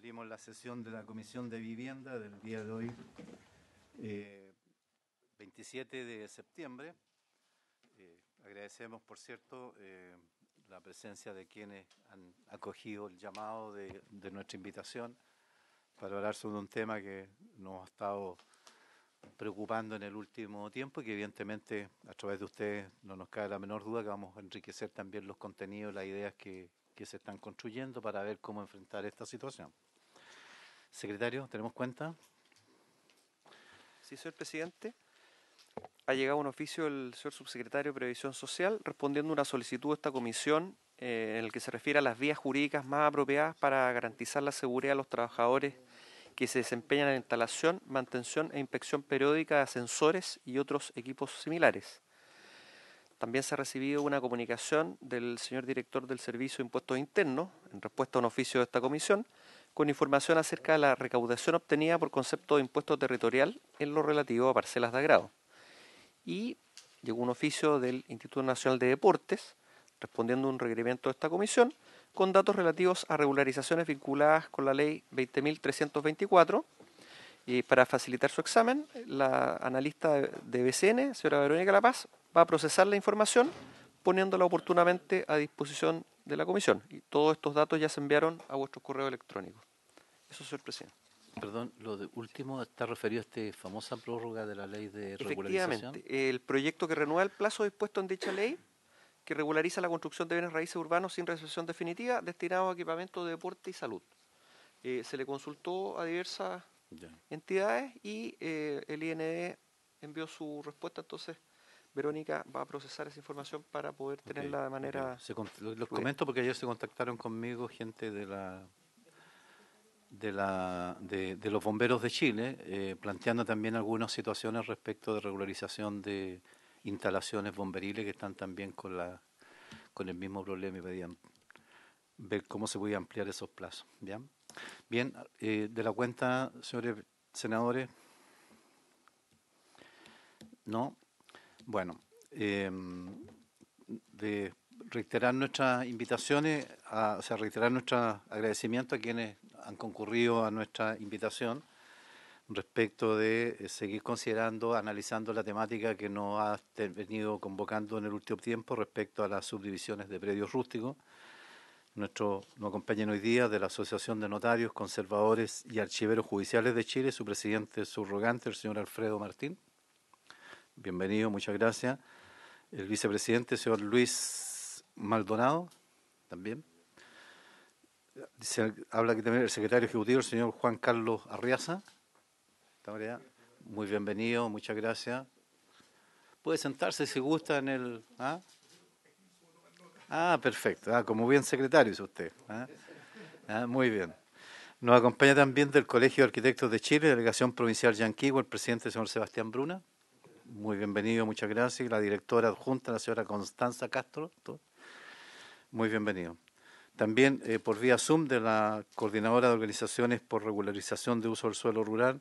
Abrimos la sesión de la Comisión de Vivienda del día de hoy, 27 de septiembre. Agradecemos, por cierto, la presencia de quienes han acogido el llamado de nuestra invitación para hablar sobre un tema que nos ha estado preocupando en el último tiempo y que evidentemente a través de ustedes no nos cabe la menor duda que vamos a enriquecer también los contenidos, las ideas que se están construyendo para ver cómo enfrentar esta situación. Secretario, ¿tenemos cuenta? Sí, señor presidente. Ha llegado un oficio del señor subsecretario de Previsión Social respondiendo a una solicitud de esta comisión en el que se refiere a las vías jurídicas más apropiadas para garantizar la seguridad de los trabajadores que se desempeñan en la instalación, mantención e inspección periódica de ascensores y otros equipos similares. También se ha recibido una comunicación del señor director del Servicio de Impuestos Internos, en respuesta a un oficio de esta comisión, con información acerca de la recaudación obtenida por concepto de impuesto territorial en lo relativo a parcelas de agrado. Y llegó un oficio del Instituto Nacional de Deportes, respondiendo a un requerimiento de esta comisión, con datos relativos a regularizaciones vinculadas con la ley 20.324. Y para facilitar su examen, la analista de BCN, señora Verónica La Paz, va a procesar la información poniéndola oportunamente a disposición de la comisión. Y todos estos datos ya se enviaron a vuestro correo electrónico. Eso, señor presidente. Perdón, lo de último está referido a esta famosa prórroga de la ley de regularización. Efectivamente, el proyecto que renueva el plazo dispuesto en dicha ley, que regulariza la construcción de bienes raíces urbanos sin resolución definitiva, destinado a equipamiento de deporte y salud. Se le consultó a diversas entidades y el IND envió su respuesta, entonces Verónica va a procesar esa información para poder tenerla de manera... Los comento porque ayer se contactaron conmigo gente de los bomberos de Chile, planteando también algunas situaciones respecto de regularización de instalaciones bomberiles que están también con el mismo problema y pedían ver cómo se podía ampliar esos plazos. Bien, de la cuenta, señores senadores, no. Bueno, de reiterar nuestras invitaciones, reiterar nuestro agradecimiento a quienes han concurrido a nuestra invitación respecto de seguir considerando, analizando la temática que nos ha venido convocando en el último tiempo respecto a las subdivisiones de predios rústicos. Nos acompañan hoy día de la Asociación de Notarios, Conservadores y Archiveros Judiciales de Chile, su presidente subrogante, el señor Alfredo Martín. Bienvenido, muchas gracias. El vicepresidente, señor Luis Maldonado, también. Habla aquí también el secretario ejecutivo, el señor Juan Carlos Arriaza. Muy bienvenido, muchas gracias. Puede sentarse si gusta en el... perfecto. Como bien secretario es usted. Muy bien. Nos acompaña también del Colegio de Arquitectos de Chile, Delegación Provincial Yanquihue, el presidente, el señor Sebastián Bruna. Muy bienvenido, muchas gracias. La directora adjunta, la señora Constanza Castro. Muy bienvenido. También por vía Zoom de la Coordinadora de Organizaciones por Regularización de Uso del Suelo Rural,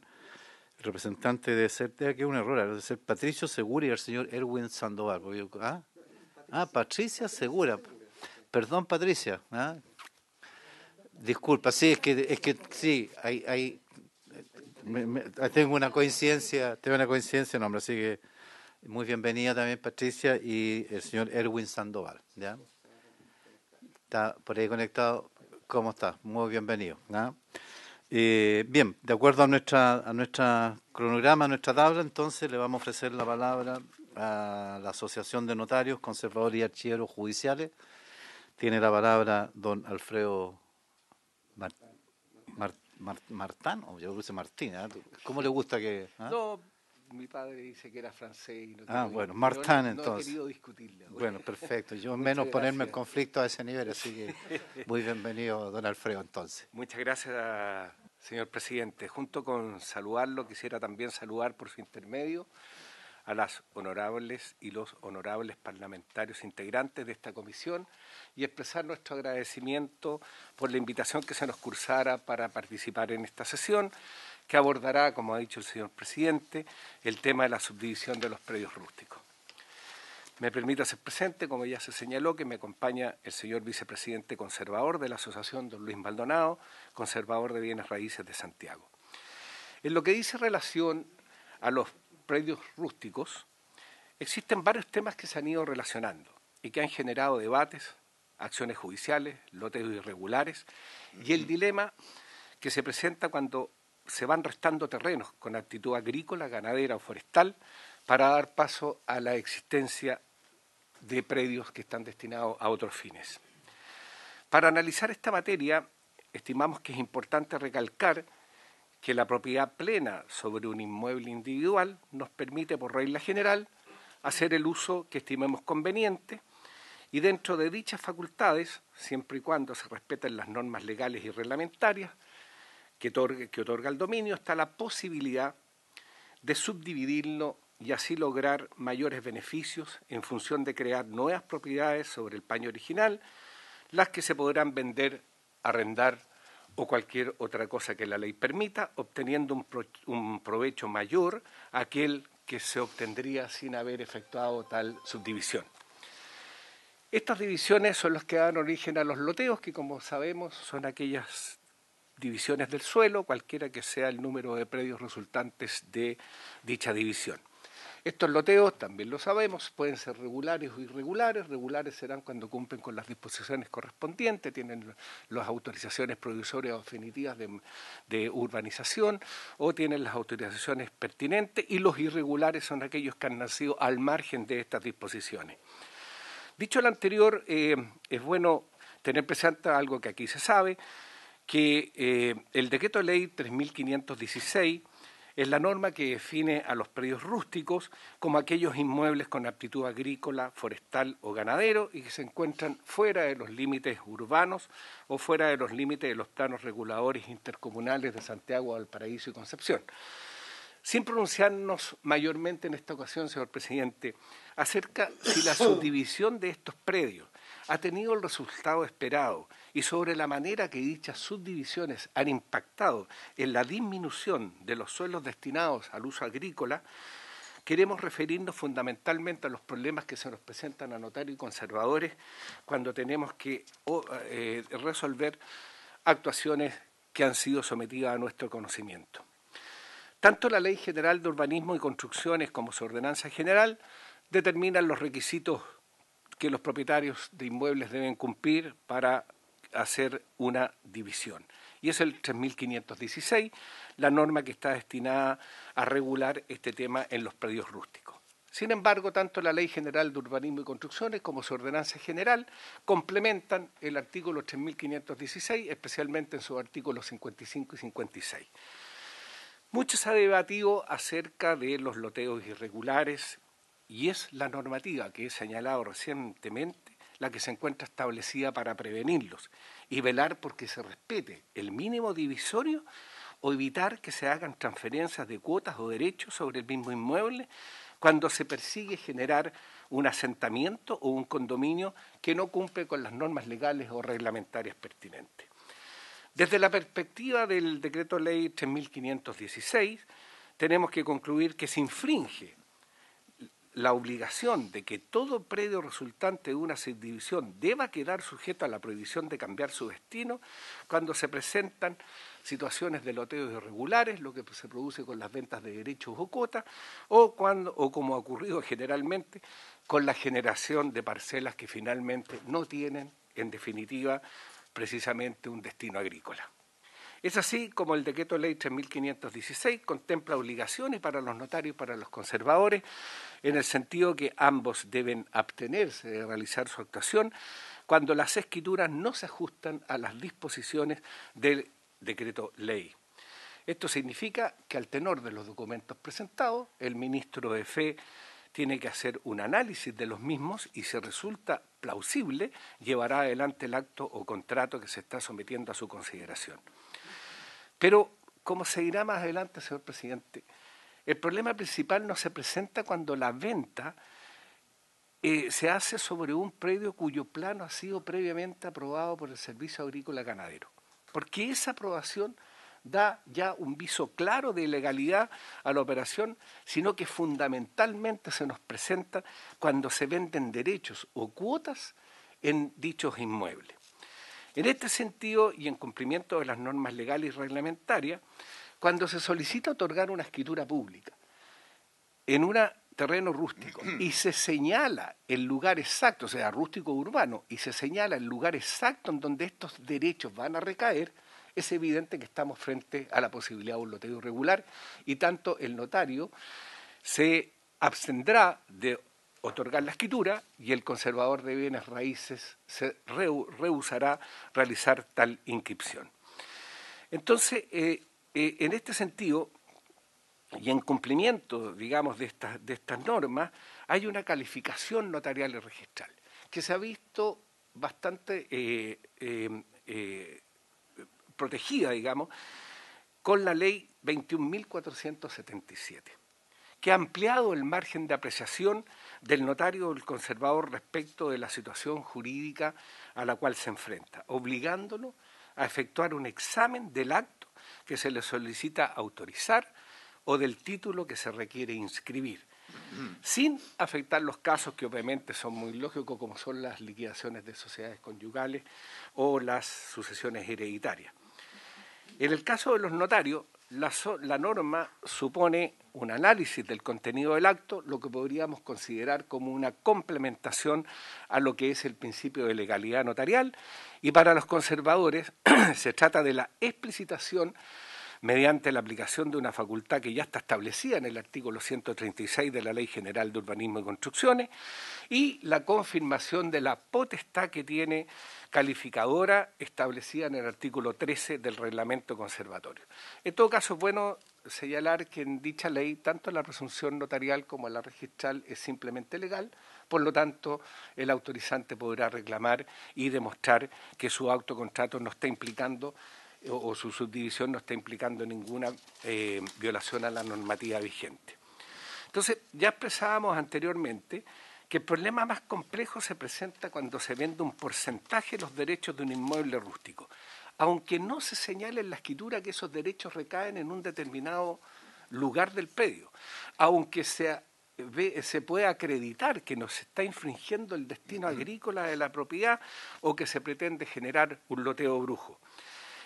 el representante de ser, que es un error, de ser Patricio Segura y el señor Erwin Sandoval. Patricia Segura. Perdón, Patricia. Disculpa, sí, es que sí, tengo una coincidencia, de nombre, así que muy bienvenida también Patricia y el señor Erwin Sandoval, ¿ya? Está por ahí conectado. ¿Cómo está? Muy bienvenido. Bien, de acuerdo a nuestra cronograma, a nuestra tabla, entonces le vamos a ofrecer la palabra a la Asociación de Notarios, Conservadores y Archiveros Judiciales. Tiene la palabra don Alfredo Martán, o yo puse Martín, ¿cómo le gusta que...? No, mi padre dice que era francés y no bueno, Martán no entonces. he querido discutirle. Bueno, perfecto. Yo menos ponerme en conflicto a ese nivel, así que muy bienvenido, don Alfredo, entonces. Muchas gracias, señor presidente. Junto con saludarlo, quisiera también saludar por su intermedio a las honorables y los honorables parlamentarios integrantes de esta comisión y expresar nuestro agradecimiento por la invitación que se nos cursara para participar en esta sesión, que abordará, como ha dicho el señor presidente, el tema de la subdivisión de los predios rústicos. Me permito hacer presente, como ya se señaló, que me acompaña el señor vicepresidente conservador de la Asociación, don Luis Maldonado, conservador de bienes raíces de Santiago. En lo que dice relación a los predios rústicos, existen varios temas que se han ido relacionando y que han generado debates, acciones judiciales, loteos irregulares y el dilema que se presenta cuando se van restando terrenos con actitud agrícola, ganadera o forestal para dar paso a la existencia de predios que están destinados a otros fines. Para analizar esta materia, estimamos que es importante recalcar que la propiedad plena sobre un inmueble individual nos permite, por regla general, hacer el uso que estimemos conveniente y dentro de dichas facultades, siempre y cuando se respeten las normas legales y reglamentarias que otorga el dominio, está la posibilidad de subdividirlo y así lograr mayores beneficios en función de crear nuevas propiedades sobre el paño original, las que se podrán vender, arrendar o cualquier otra cosa que la ley permita, obteniendo un provecho mayor a aquel que se obtendría sin haber efectuado tal subdivisión. Estas divisiones son las que dan origen a los loteos, que como sabemos son aquellas divisiones del suelo, cualquiera que sea el número de predios resultantes de dicha división. Estos loteos, también lo sabemos, pueden ser regulares o irregulares. Regulares serán cuando cumplen con las disposiciones correspondientes, tienen las autorizaciones provisorias o definitivas de urbanización o tienen las autorizaciones pertinentes, y los irregulares son aquellos que han nacido al margen de estas disposiciones. Dicho lo anterior, es bueno tener presente algo que aquí se sabe, que el decreto de ley 3.516 es la norma que define a los predios rústicos como aquellos inmuebles con aptitud agrícola, forestal o ganadero y que se encuentran fuera de los límites urbanos o fuera de los límites de los planos reguladores intercomunales de Santiago, Valparaíso y Concepción. Sin pronunciarnos mayormente en esta ocasión, señor presidente, acerca si la subdivisión de estos predios ha tenido el resultado esperado y sobre la manera que dichas subdivisiones han impactado en la disminución de los suelos destinados al uso agrícola, queremos referirnos fundamentalmente a los problemas que se nos presentan a notarios y conservadores cuando tenemos que resolver actuaciones que han sido sometidas a nuestro conocimiento. Tanto la Ley General de Urbanismo y Construcciones como su Ordenanza General determinan los requisitos que los propietarios de inmuebles deben cumplir para hacer una división. Y es el 3.516, la norma que está destinada a regular este tema en los predios rústicos. Sin embargo, tanto la Ley General de Urbanismo y Construcciones como su Ordenanza General complementan el artículo 3.516, especialmente en sus artículos 55 y 56. Mucho se ha debatido acerca de los loteos irregulares y es la normativa que he señalado recientemente la que se encuentra establecida para prevenirlos y velar porque se respete el mínimo divisorio o evitar que se hagan transferencias de cuotas o derechos sobre el mismo inmueble cuando se persigue generar un asentamiento o un condominio que no cumple con las normas legales o reglamentarias pertinentes. Desde la perspectiva del Decreto Ley 3.516, tenemos que concluir que se infringe la obligación de que todo predio resultante de una subdivisión deba quedar sujeto a la prohibición de cambiar su destino cuando se presentan situaciones de loteos irregulares, lo que se produce con las ventas de derechos o cuotas, o como ha ocurrido generalmente, con la generación de parcelas que finalmente no tienen, en definitiva, precisamente un destino agrícola. Es así como el Decreto Ley 3.516 contempla obligaciones para los notarios y para los conservadores, en el sentido que ambos deben abstenerse de realizar su actuación cuando las escrituras no se ajustan a las disposiciones del Decreto Ley. Esto significa que al tenor de los documentos presentados, el ministro de Fe tiene que hacer un análisis de los mismos y si resulta plausible, llevará adelante el acto o contrato que se está sometiendo a su consideración. Pero, como se dirá más adelante, señor presidente, el problema principal no se presenta cuando la venta se hace sobre un predio cuyo plano ha sido previamente aprobado por el Servicio Agrícola Ganadero, porque esa aprobación da ya un viso claro de legalidad a la operación, sino que fundamentalmente se nos presenta cuando se venden derechos o cuotas en dichos inmuebles. En este sentido, y en cumplimiento de las normas legales y reglamentarias, cuando se solicita otorgar una escritura pública en un terreno rústico y se señala el lugar exacto, o sea, rústico urbano, y se señala el lugar exacto en donde estos derechos van a recaer, es evidente que estamos frente a la posibilidad de un loteo irregular y tanto el notario se abstendrá de otorgar la escritura y el conservador de bienes raíces se rehusará realizar tal inscripción. Entonces, en este sentido, y en cumplimiento, digamos, de estas normas, hay una calificación notarial y registral que se ha visto bastante protegida, digamos, con la ley 21.477, que ha ampliado el margen de apreciación del notario o del conservador respecto de la situación jurídica a la cual se enfrenta, obligándolo a efectuar un examen del acto que se le solicita autorizar o del título que se requiere inscribir, sin afectar los casos que obviamente son muy lógicos, como son las liquidaciones de sociedades conyugales o las sucesiones hereditarias. En el caso de los notarios, la norma supone un análisis del contenido del acto, lo que podríamos considerar como una complementación a lo que es el principio de legalidad notarial, y para los conservadores se trata de la explicitación mediante la aplicación de una facultad que ya está establecida en el artículo 136 de la Ley General de Urbanismo y Construcciones, y la confirmación de la potestad que tiene calificadora establecida en el artículo 13 del Reglamento Conservatorio. En todo caso, es bueno señalar que en dicha ley tanto la presunción notarial como la registral es simplemente legal, por lo tanto el autorizante podrá reclamar y demostrar que su autocontrato no está implicando o su subdivisión no está implicando ninguna violación a la normativa vigente. Entonces, ya expresábamos anteriormente que el problema más complejo se presenta cuando se vende un porcentaje de los derechos de un inmueble rústico, aunque no se señale en la escritura que esos derechos recaen en un determinado lugar del predio, aunque se puede acreditar que no se está infringiendo el destino agrícola de la propiedad o que se pretende generar un loteo brujo.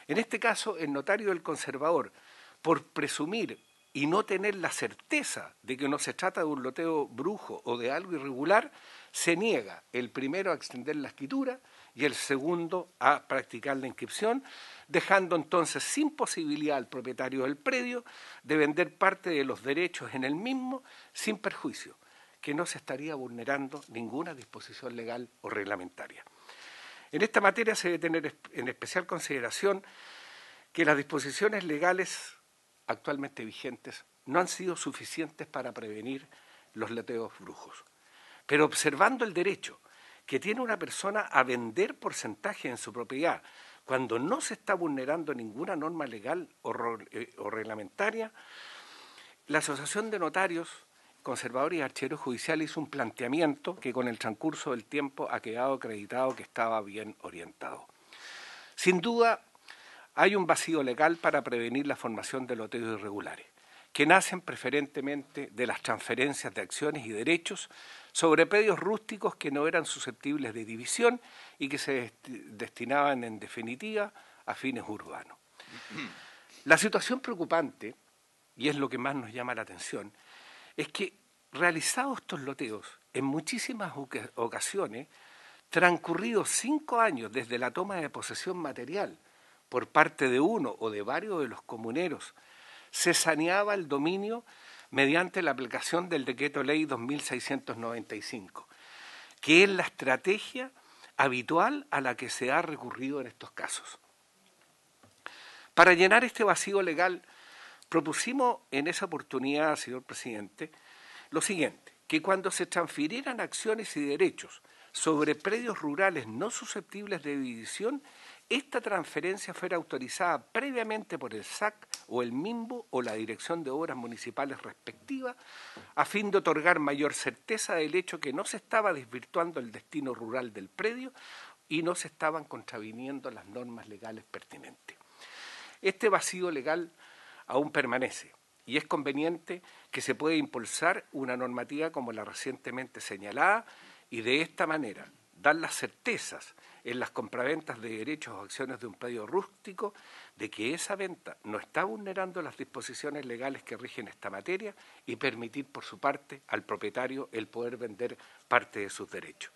En este caso, el notario del conservador, por presumir y no tener la certeza de que no se trata de un loteo brujo o de algo irregular, se niega el primero a extender la escritura y el segundo a practicar la inscripción, dejando entonces sin posibilidad al propietario del predio de vender parte de los derechos en el mismo sin perjuicio, que no se estaría vulnerando ninguna disposición legal o reglamentaria. En esta materia se debe tener en especial consideración que las disposiciones legales actualmente vigentes no han sido suficientes para prevenir los loteos brujos. Pero observando el derecho que tiene una persona a vender porcentaje en su propiedad cuando no se está vulnerando ninguna norma legal o reglamentaria, la Asociación de Notarios, Conservadores y Archiveros Judiciales hizo un planteamiento que con el transcurso del tiempo ha quedado acreditado que estaba bien orientado. Sin duda, hay un vacío legal para prevenir la formación de loteos irregulares, que nacen preferentemente de las transferencias de acciones y derechos sobre predios rústicos que no eran susceptibles de división y que se destinaban en definitiva a fines urbanos. La situación preocupante, y es lo que más nos llama la atención, es que realizados estos loteos, en muchísimas ocasiones, transcurridos 5 años desde la toma de posesión material por parte de uno o de varios de los comuneros, se saneaba el dominio mediante la aplicación del Decreto Ley 2695, que es la estrategia habitual a la que se ha recurrido en estos casos. Para llenar este vacío legal, propusimos en esa oportunidad, señor presidente, lo siguiente, que cuando se transfirieran acciones y derechos sobre predios rurales no susceptibles de división, esta transferencia fuera autorizada previamente por el SAC o el MIMBO o la Dirección de Obras Municipales respectiva, a fin de otorgar mayor certeza del hecho que no se estaba desvirtuando el destino rural del predio y no se estaban contraviniendo las normas legales pertinentes. Este vacío legal aún permanece y es conveniente que se pueda impulsar una normativa como la recientemente señalada y de esta manera dar las certezas en las compraventas de derechos o acciones de un predio rústico de que esa venta no está vulnerando las disposiciones legales que rigen esta materia y permitir por su parte al propietario el poder vender parte de sus derechos.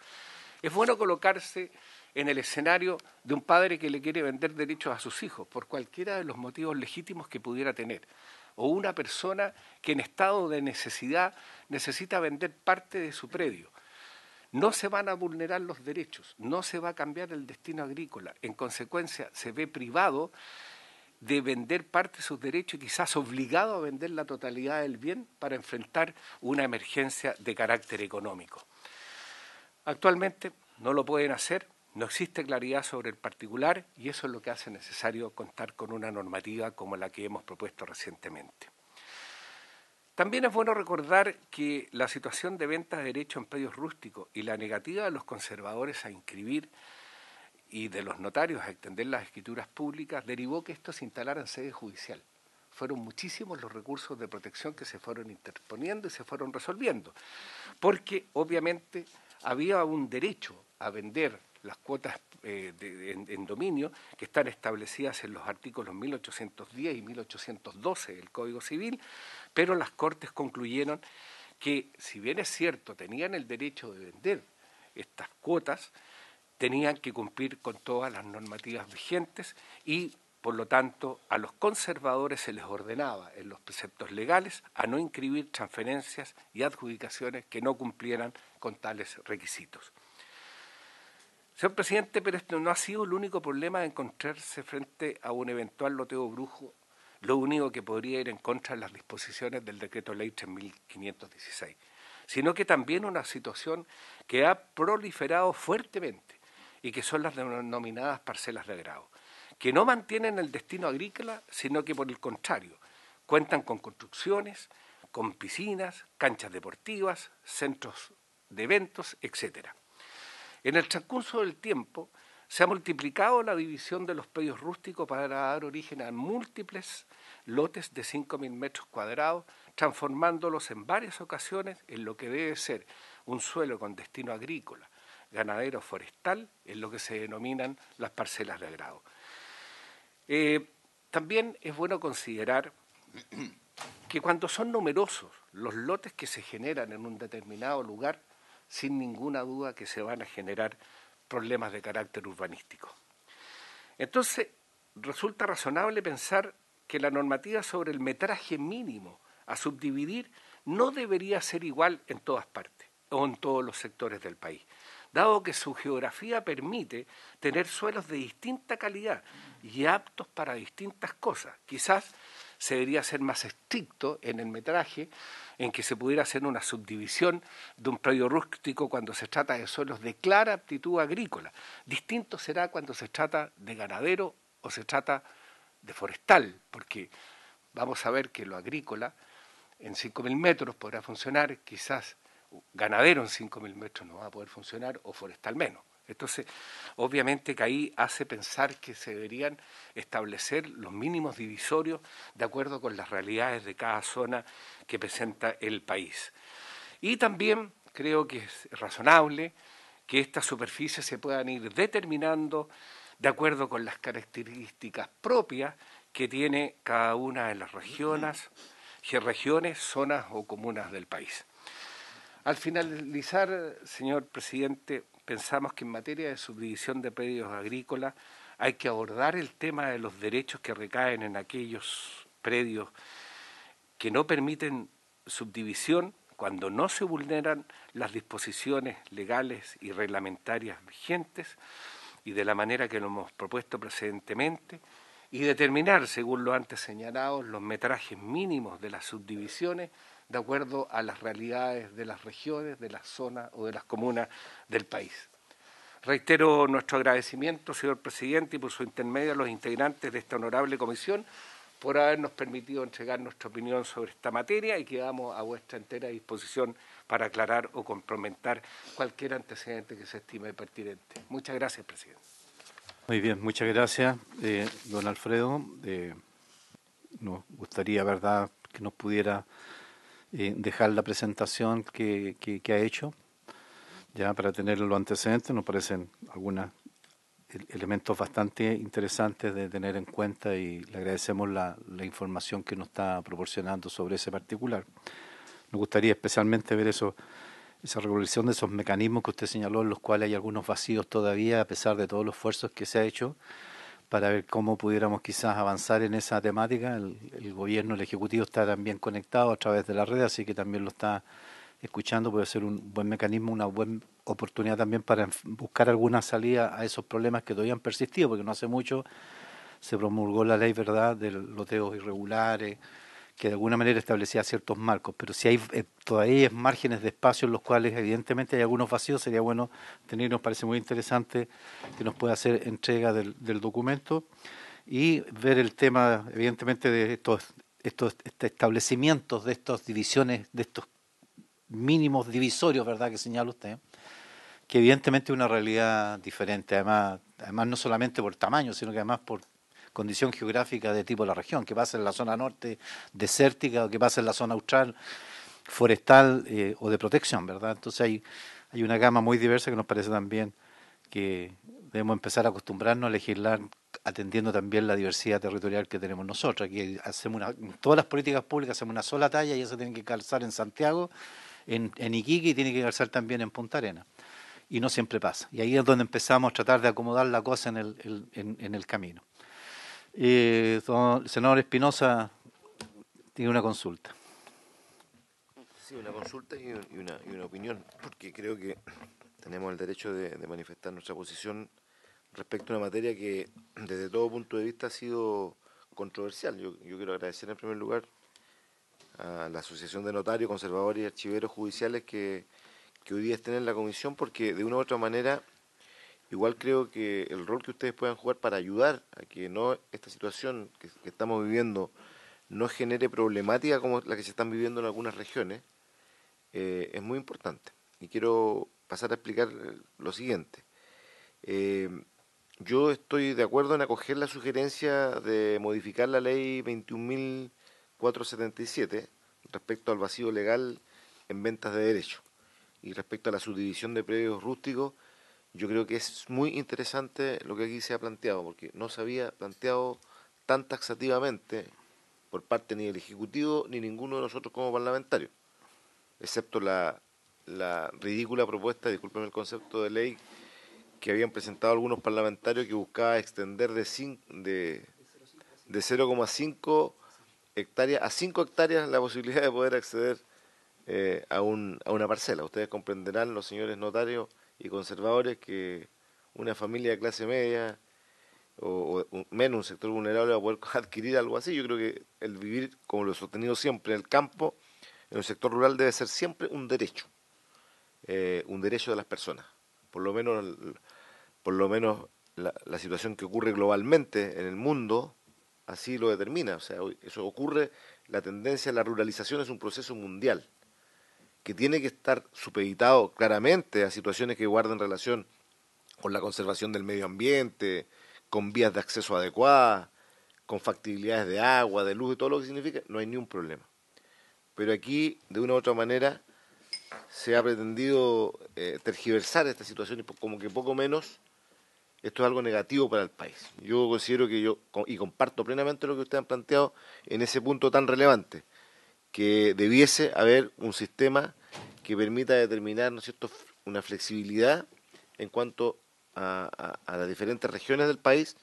Es bueno colocarse en el escenario de un padre que le quiere vender derechos a sus hijos por cualquiera de los motivos legítimos que pudiera tener, o una persona que en estado de necesidad necesita vender parte de su predio. No se van a vulnerar los derechos, no se va a cambiar el destino agrícola. En consecuencia, se ve privado de vender parte de sus derechos y quizás obligado a vender la totalidad del bien para enfrentar una emergencia de carácter económico. Actualmente no lo pueden hacer, no existe claridad sobre el particular y eso es lo que hace necesario contar con una normativa como la que hemos propuesto recientemente. También es bueno recordar que la situación de venta de derechos en predios rústicos y la negativa de los conservadores a inscribir y de los notarios a extender las escrituras públicas derivó que esto se instalara en sede judicial. Fueron muchísimos los recursos de protección que se fueron interponiendo y se fueron resolviendo, porque obviamente había un derecho a vender las cuotas en dominio que están establecidas en los artículos 1810 y 1812 del Código Civil, pero las Cortes concluyeron que, si bien es cierto, tenían el derecho de vender estas cuotas, tenían que cumplir con todas las normativas vigentes y, por lo tanto, a los conservadores se les ordenaba en los preceptos legales a no inscribir transferencias y adjudicaciones que no cumplieran con tales requisitos. Señor presidente, pero esto no ha sido el único problema de encontrarse frente a un eventual loteo brujo, lo único que podría ir en contra de las disposiciones del Decreto Ley 3.516, sino que también una situación que ha proliferado fuertemente y que son las denominadas parcelas de agrado, que no mantienen el destino agrícola, sino que por el contrario, cuentan con construcciones, con piscinas, canchas deportivas, centros de eventos, etcétera. En el transcurso del tiempo se ha multiplicado la división de los predios rústicos para dar origen a múltiples lotes de 5.000 metros cuadrados, transformándolos en varias ocasiones en lo que debe ser un suelo con destino agrícola, ganadero, forestal, en lo que se denominan las parcelas de agrado. También es bueno considerar que cuando son numerosos los lotes que se generan en un determinado lugar, sin ninguna duda que se van a generar problemas de carácter urbanístico. Entonces, resulta razonable pensar que la normativa sobre el metraje mínimo a subdividir no debería ser igual en todas partes o en todos los sectores del país, dado que su geografía permite tener suelos de distinta calidad y aptos para distintas cosas. Quizás se debería ser más estricto en el metraje, en que se pudiera hacer una subdivisión de un predio rústico cuando se trata de suelos de clara aptitud agrícola. Distinto será cuando se trata de ganadero o se trata de forestal, porque vamos a ver que lo agrícola en 5.000 metros podrá funcionar, quizás ganadero en 5.000 metros no va a poder funcionar, o forestal menos. Entonces, obviamente que ahí hace pensar que se deberían establecer los mínimos divisorios de acuerdo con las realidades de cada zona que presenta el país. Y también creo que es razonable que estas superficies se puedan ir determinando de acuerdo con las características propias que tiene cada una de las regiones, zonas o comunas del país. Al finalizar, señor presidente, pensamos que en materia de subdivisión de predios agrícolas hay que abordar el tema de los derechos que recaen en aquellos predios que no permiten subdivisión cuando no se vulneran las disposiciones legales y reglamentarias vigentes y de la manera que lo hemos propuesto precedentemente, y determinar, según lo antes señalado, los metrajes mínimos de las subdivisiones de acuerdo a las realidades de las regiones, de las zonas o de las comunas del país. Reitero nuestro agradecimiento, señor presidente, y por su intermedio a los integrantes de esta honorable comisión por habernos permitido entregar nuestra opinión sobre esta materia y quedamos a vuestra entera disposición para aclarar o complementar cualquier antecedente que se estime pertinente. Muchas gracias, presidente. Muy bien, muchas gracias, don Alfredo. Nos gustaría, ¿verdad?, que nos pudiera dejar la presentación que ha hecho, ya para tener los antecedentes. Nos parecen algunos elementos bastante interesantes de tener en cuenta y le agradecemos la información que nos está proporcionando sobre ese particular. Nos gustaría especialmente ver esa regulación de esos mecanismos que usted señaló, en los cuales hay algunos vacíos todavía, a pesar de todos los esfuerzos que se ha hecho, para ver cómo pudiéramos quizás avanzar en esa temática. El gobierno, el Ejecutivo está también conectado a través de la red, así que también lo está escuchando. Puede ser un buen mecanismo, una buena oportunidad también para buscar alguna salida a esos problemas que todavía han persistido, porque no hace mucho se promulgó la ley, ¿verdad?, de loteos irregulares, que de alguna manera establecía ciertos marcos, pero si hay todavía márgenes de espacio en los cuales evidentemente hay algunos vacíos, sería bueno tener, nos parece muy interesante que nos pueda hacer entrega del documento y ver el tema, evidentemente, de estos establecimientos, de estas divisiones, de estos mínimos divisorios, ¿verdad?, que señala usted, que evidentemente es una realidad diferente, además no solamente por tamaño, sino que además por condición geográfica de tipo de la región, que pasa en la zona norte desértica o que pasa en la zona austral forestal o de protección, ¿verdad? Entonces hay una gama muy diversa que nos parece también que debemos empezar a acostumbrarnos a legislar atendiendo también la diversidad territorial que tenemos nosotros. Aquí hacemos todas las políticas públicas hacemos una sola talla y eso tiene que calzar en Santiago, en Iquique, y tiene que calzar también en Punta Arenas. Y no siempre pasa. Y ahí es donde empezamos a tratar de acomodar la cosa en el camino. El senador Espinosa tiene una consulta. Sí, una consulta y una opinión, porque creo que tenemos el derecho de manifestar nuestra posición respecto a una materia que desde todo punto de vista ha sido controversial. Yo quiero agradecer en primer lugar a la Asociación de Notarios, Conservadores y Archiveros Judiciales que hoy día estén en la comisión, porque de una u otra manera igual creo que el rol que ustedes puedan jugar para ayudar a que no esta situación que estamos viviendo no genere problemática como la que se están viviendo en algunas regiones, es muy importante. Y quiero pasar a explicar lo siguiente. Yo estoy de acuerdo en acoger la sugerencia de modificar la ley 21.477 respecto al vacío legal en ventas de derechos y respecto a la subdivisión de predios rústicos. Yo creo que es muy interesante lo que aquí se ha planteado, porque no se había planteado tan taxativamente por parte ni del Ejecutivo ni ninguno de nosotros como parlamentarios, excepto la ridícula propuesta, discúlpeme el concepto de ley, que habían presentado algunos parlamentarios que buscaba extender de 0,5 hectáreas a 5 hectáreas la posibilidad de poder acceder a una parcela. Ustedes comprenderán, los señores notarios y conservadores, que una familia de clase media o menos un sector vulnerable va a poder adquirir algo así. Yo creo que el vivir, como lo he sostenido siempre, en el campo, en el sector rural, debe ser siempre un derecho de las personas. Por lo menos la situación que ocurre globalmente en el mundo así lo determina. O sea, eso ocurre, la tendencia a la ruralización es un proceso mundial que tiene que estar supeditado claramente a situaciones que guarden relación con la conservación del medio ambiente, con vías de acceso adecuadas, con factibilidades de agua, de luz y todo lo que significa. No hay ni un problema. Pero aquí, de una u otra manera, se ha pretendido tergiversar esta situación y como que poco menos esto es algo negativo para el país. Yo considero y comparto plenamente lo que ustedes han planteado en ese punto tan relevante, que debiese haber un sistema que permita determinar, ¿no es cierto?, una flexibilidad en cuanto a las diferentes regiones del país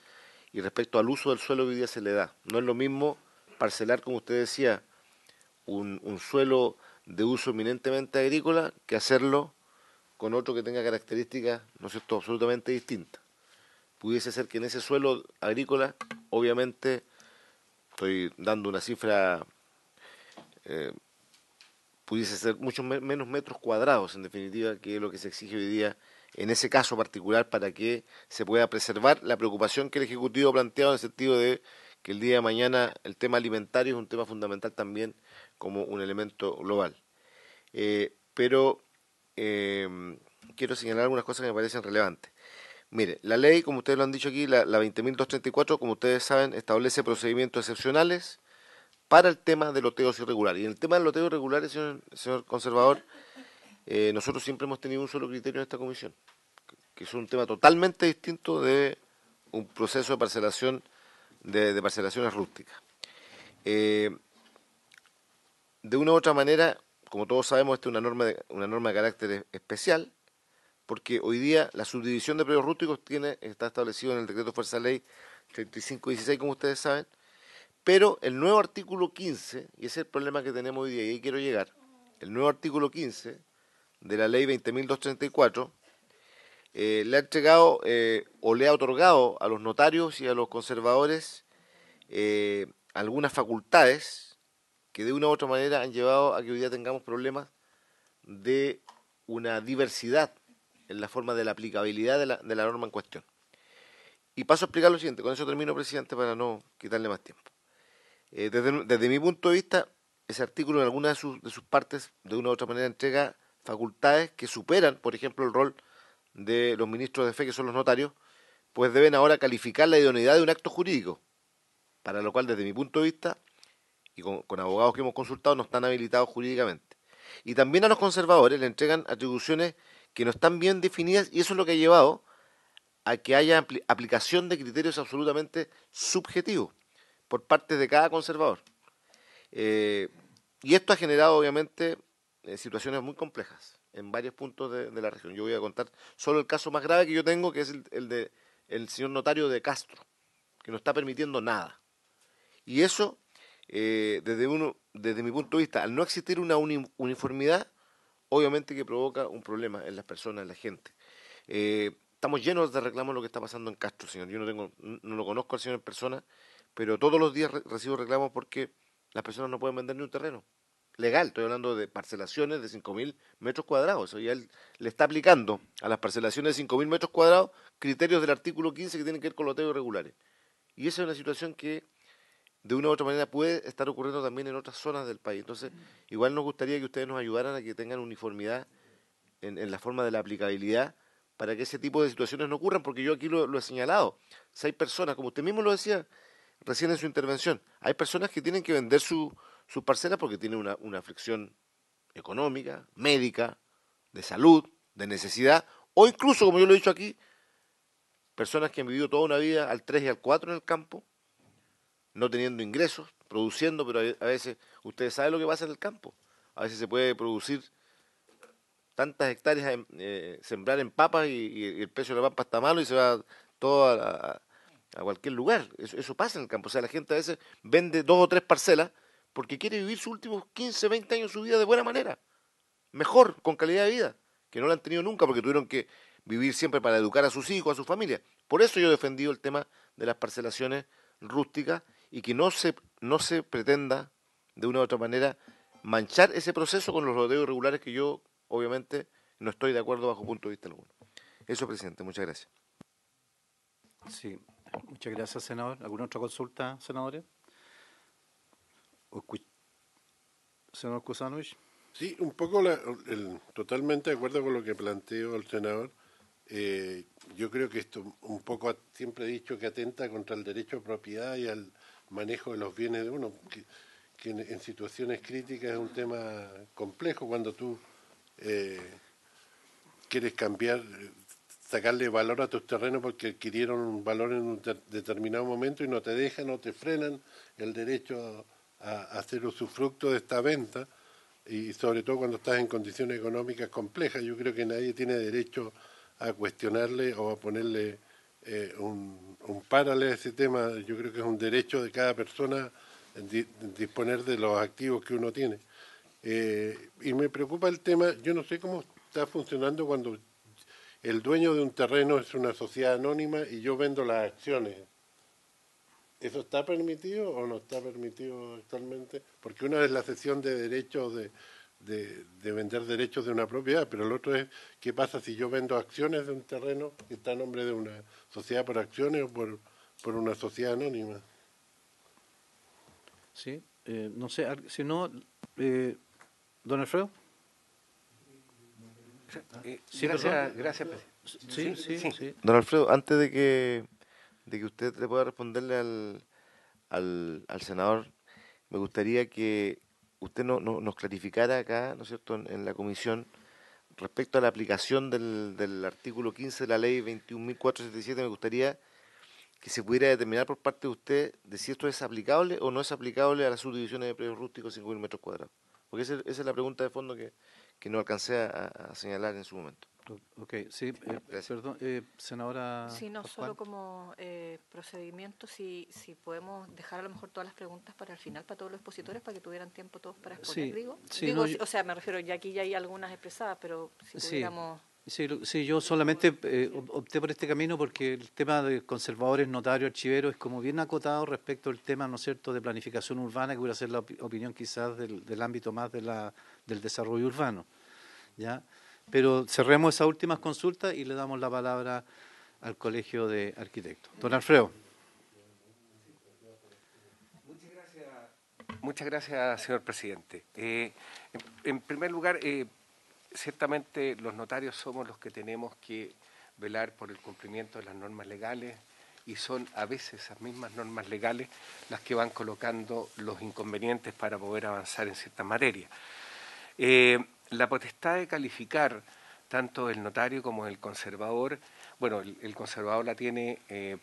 y respecto al uso del suelo que hoy día se le da. No es lo mismo parcelar, como usted decía, un suelo de uso eminentemente agrícola que hacerlo con otro que tenga características, ¿no es cierto?, absolutamente distintas. Pudiese ser que en ese suelo agrícola, obviamente, estoy dando una cifra, pudiese ser muchos menos metros cuadrados, en definitiva, que es lo que se exige hoy día en ese caso particular para que se pueda preservar la preocupación que el Ejecutivo ha planteado en el sentido de que el día de mañana el tema alimentario es un tema fundamental también como un elemento global. Pero quiero señalar algunas cosas que me parecen relevantes. Mire, la ley, como ustedes lo han dicho aquí, la 20.234, como ustedes saben, establece procedimientos excepcionales para el tema de loteos irregulares. Y en el tema de loteos irregulares, señor conservador, nosotros siempre hemos tenido un solo criterio en esta comisión, que es un tema totalmente distinto de un proceso de parcelación, de parcelaciones rústicas. De una u otra manera, como todos sabemos, esta es una norma de carácter especial, porque hoy día la subdivisión de predios rústicos está establecido en el decreto Fuerza Ley 3516, como ustedes saben, pero el nuevo artículo 15, y ese es el problema que tenemos hoy día, y ahí quiero llegar, el nuevo artículo 15 de la ley 20.234 le ha entregado o le ha otorgado a los notarios y a los conservadores algunas facultades que de una u otra manera han llevado a que hoy día tengamos problemas de una diversidad en la forma de la aplicabilidad de la norma en cuestión. Y paso a explicar lo siguiente, con eso termino, presidente, para no quitarle más tiempo. Desde mi punto de vista, ese artículo en alguna de sus partes, de una u otra manera, entrega facultades que superan, por ejemplo, el rol de los ministros de fe, que son los notarios, pues deben ahora calificar la idoneidad de un acto jurídico, para lo cual, desde mi punto de vista, y con abogados que hemos consultado, no están habilitados jurídicamente. Y también a los conservadores le entregan atribuciones que no están bien definidas, y eso es lo que ha llevado a que haya aplicación de criterios absolutamente subjetivos por parte de cada conservador. Y esto ha generado, obviamente, situaciones muy complejas en varios puntos de la región. Yo voy a contar solo el caso más grave que yo tengo, que es el de el señor notario de Castro, que no está permitiendo nada. Y eso, desde mi punto de vista, al no existir una uniformidad, obviamente que provoca un problema en las personas, en la gente. Estamos llenos de reclamos de lo que está pasando en Castro, señor. Yo no lo conozco al señor en persona, pero todos los días recibo reclamos porque las personas no pueden vender ni un terreno. Legal, estoy hablando de parcelaciones de 5.000 metros cuadrados. Eso ya él le está aplicando a las parcelaciones de 5.000 metros cuadrados criterios del artículo 15 que tienen que ver con loteos irregulares. Y esa es una situación que de una u otra manera puede estar ocurriendo también en otras zonas del país. Entonces, igual nos gustaría que ustedes nos ayudaran a que tengan uniformidad en la forma de la aplicabilidad para que ese tipo de situaciones no ocurran, porque yo aquí lo he señalado. Si hay personas, como usted mismo lo decía recién en su intervención, hay personas que tienen que vender sus parcelas porque tienen una aflicción económica, médica, de salud, de necesidad, o incluso, como yo lo he dicho aquí, personas que han vivido toda una vida al 3 y al 4 en el campo, no teniendo ingresos, produciendo, pero a veces, ustedes saben lo que pasa en el campo, a veces se puede producir tantas hectáreas, sembrar en papas y el precio de la papa está malo y se va todo a cualquier lugar. Eso pasa en el campo. O sea, la gente a veces vende 2 o 3 parcelas porque quiere vivir sus últimos 15, 20 años de su vida de buena manera, mejor, con calidad de vida, que no la han tenido nunca porque tuvieron que vivir siempre para educar a sus hijos, a su familia. Por eso yo he defendido el tema de las parcelaciones rústicas y que no se pretenda de una u otra manera manchar ese proceso con los rodeos irregulares que yo obviamente no estoy de acuerdo bajo punto de vista alguno. Eso, presidente, muchas gracias. Sí, muchas gracias, senador. ¿Alguna otra consulta, senadores? Senador Kusanovich. Sí, un poco totalmente de acuerdo con lo que planteó el senador. Yo creo que esto un poco siempre he dicho que atenta contra el derecho a propiedad y al manejo de los bienes de uno, que en situaciones críticas es un tema complejo cuando tú quieres cambiar, sacarle valor a tus terrenos porque adquirieron un valor en un determinado momento y no te dejan o te frenan el derecho a hacer usufructo de esta venta, y sobre todo cuando estás en condiciones económicas complejas. Yo creo que nadie tiene derecho a cuestionarle o a ponerle un párale a ese tema. Yo creo que es un derecho de cada persona disponer de los activos que uno tiene. Y me preocupa el tema, yo no sé cómo está funcionando cuando el dueño de un terreno es una sociedad anónima y yo vendo las acciones. ¿Eso está permitido o no está permitido actualmente? Porque una es la cesión de derechos de vender derechos de una propiedad, pero el otro es qué pasa si yo vendo acciones de un terreno que está a nombre de una sociedad por acciones o por una sociedad anónima. Sí, no sé, si no, don Alfredo. Sí, Gracias, presidente. sí. Don Alfredo, antes de que usted le pueda responderle al senador, me gustaría que usted nos clarificara acá, ¿no es cierto?, en la comisión, respecto a la aplicación del artículo 15 de la ley 21.477, me gustaría que se pudiera determinar por parte de usted de si esto es aplicable o no es aplicable a las subdivisiones de predios rústicos 5.000 metros cuadrados. Porque esa es la pregunta de fondo que no alcancé a señalar en su momento. Ok, sí, perdón, senadora. Sí, no, Pascual. solo como procedimiento, si podemos dejar a lo mejor todas las preguntas para el final, para todos los expositores, para que tuvieran tiempo todos para exponer, o sea, me refiero, ya aquí ya hay algunas expresadas, pero si pudiéramos... Sí, yo solamente opté por este camino porque el tema de conservadores, notarios, archiveros es como bien acotado respecto al tema, ¿no es cierto?, de planificación urbana, que hubiera ser la opinión quizás del ámbito más del desarrollo urbano, ¿ya? Pero cerremos esas últimas consultas y le damos la palabra al Colegio de Arquitectos. Don Alfredo. Muchas gracias, señor presidente. En primer lugar, ciertamente los notarios somos los que tenemos que velar por el cumplimiento de las normas legales y son a veces esas mismas normas legales las que van colocando los inconvenientes para poder avanzar en ciertas materias. La potestad de calificar tanto el notario como el conservador, bueno, el conservador la tiene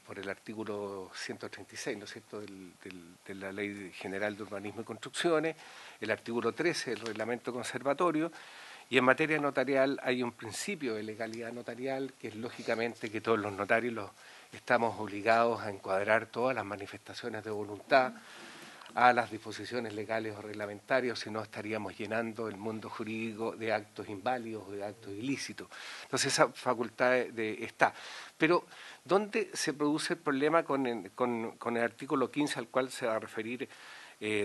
por el artículo 136, ¿no es cierto?, de la Ley General de Urbanismo y Construcciones, el artículo 13 del Reglamento Conservatorio, y en materia notarial hay un principio de legalidad notarial, que es lógicamente que todos los notarios estamos obligados a encuadrar todas las manifestaciones de voluntad a las disposiciones legales o reglamentarias, si no estaríamos llenando el mundo jurídico de actos inválidos o de actos ilícitos. Entonces esa facultad está. Pero, ¿dónde se produce el problema con el artículo 15 al cual se va a referir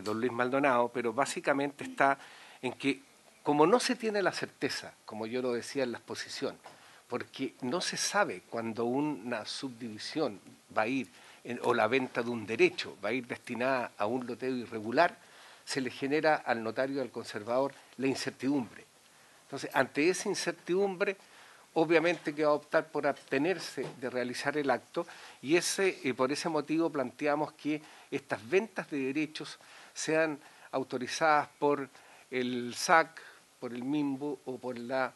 don Luis Maldonado? Pero básicamente está en que, como no se tiene la certeza, como yo lo decía en la exposición, porque no se sabe cuándo una subdivisión va a ir o la venta de un derecho va a ir destinada a un loteo irregular, se le genera al notario y al conservador la incertidumbre. Entonces, ante esa incertidumbre, obviamente que va a optar por abstenerse de realizar el acto y por ese motivo planteamos que estas ventas de derechos sean autorizadas por el SAC, por el MIMBU o por la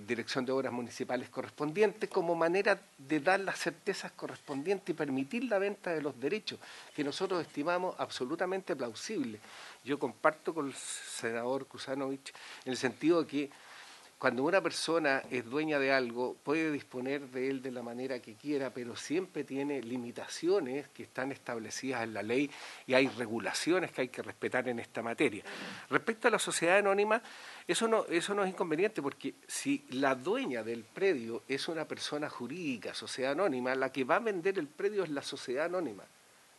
Dirección de Obras Municipales correspondientes, como manera de dar las certezas correspondientes y permitir la venta de los derechos, que nosotros estimamos absolutamente plausible. Yo comparto con el senador Kusanovich en el sentido de que cuando una persona es dueña de algo, puede disponer de él de la manera que quiera, pero siempre tiene limitaciones que están establecidas en la ley y hay regulaciones que hay que respetar en esta materia. Respecto a la sociedad anónima, eso no es inconveniente, porque si la dueña del predio es una persona jurídica, sociedad anónima, la que va a vender el predio es la sociedad anónima.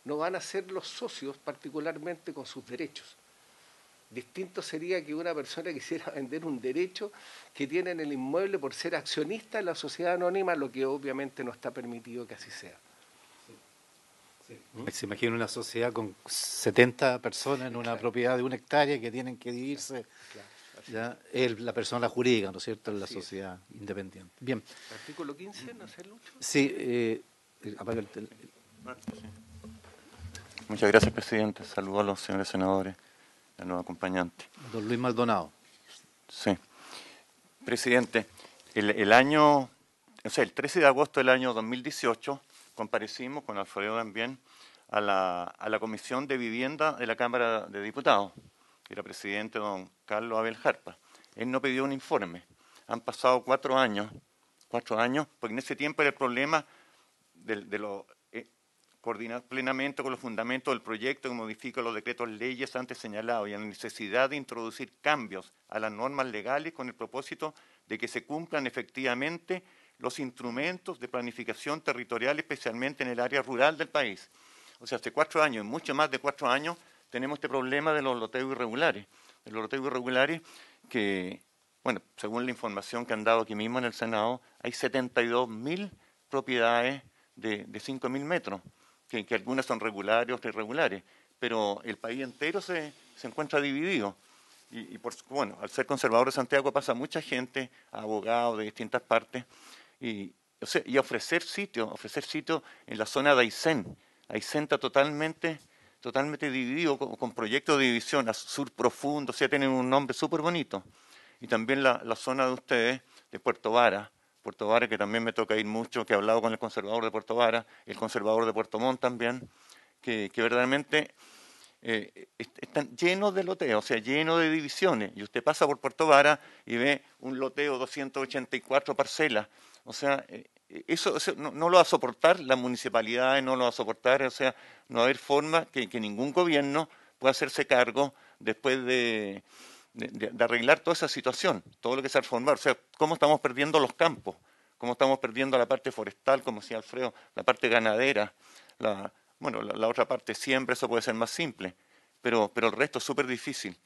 No van a ser los socios particularmente con sus derechos. Distinto sería que una persona quisiera vender un derecho que tiene en el inmueble por ser accionista en la sociedad anónima, lo que obviamente no está permitido que así sea. Se imagina una sociedad con 70 personas en una propiedad de 1 hectárea que tienen que dividirse. Ya, la persona jurídica, ¿no es cierto?, en la sociedad independiente. Bien. Artículo 15, ¿no sé, Lucho? Sí, apaga el Muchas gracias, presidente. Saludos a los señores senadores, a los acompañantes. Don Luis Maldonado. Sí. Presidente, el 13 de agosto del año 2018 comparecimos con Alfredo también a la Comisión de Vivienda de la Cámara de Diputados, que era presidente don Carlos Abel Jarpa. Él no pidió un informe. Han pasado 4 años, porque en ese tiempo era el problema de lo coordinar plenamente con los fundamentos del proyecto que modifica los decretos leyes antes señalados y a la necesidad de introducir cambios a las normas legales con el propósito de que se cumplan efectivamente los instrumentos de planificación territorial, especialmente en el área rural del país. O sea, hace 4 años, y mucho más de 4 años, tenemos este problema de los loteos irregulares. De los loteos irregulares que, bueno, según la información que han dado aquí mismo en el Senado, hay 72.000 propiedades de 5.000 metros, que algunas son regulares, otras irregulares, pero el país entero se encuentra dividido. bueno, al ser conservador de Santiago pasa mucha gente, abogados de distintas partes, y ofrecer sitio en la zona de Aysén. Aysén está totalmente dividido, con proyectos de división, a sur profundo, tienen un nombre súper bonito. Y también la zona de ustedes, de Puerto Vara, que también me toca ir mucho, que he hablado con el conservador de Puerto Vara, el conservador de Puerto Montt también, que verdaderamente están llenos de loteos, llenos de divisiones. Y usted pasa por Puerto Vara y ve un loteo 284 parcelas. Eso no lo va a soportar las municipalidades, no lo va a soportar, no va a haber forma que ningún gobierno pueda hacerse cargo después de arreglar toda esa situación, todo lo que se ha formado. Cómo estamos perdiendo los campos, cómo estamos perdiendo la parte forestal, como decía Alfredo, la parte ganadera, la otra parte siempre, eso puede ser más simple, pero el resto es súper difícil.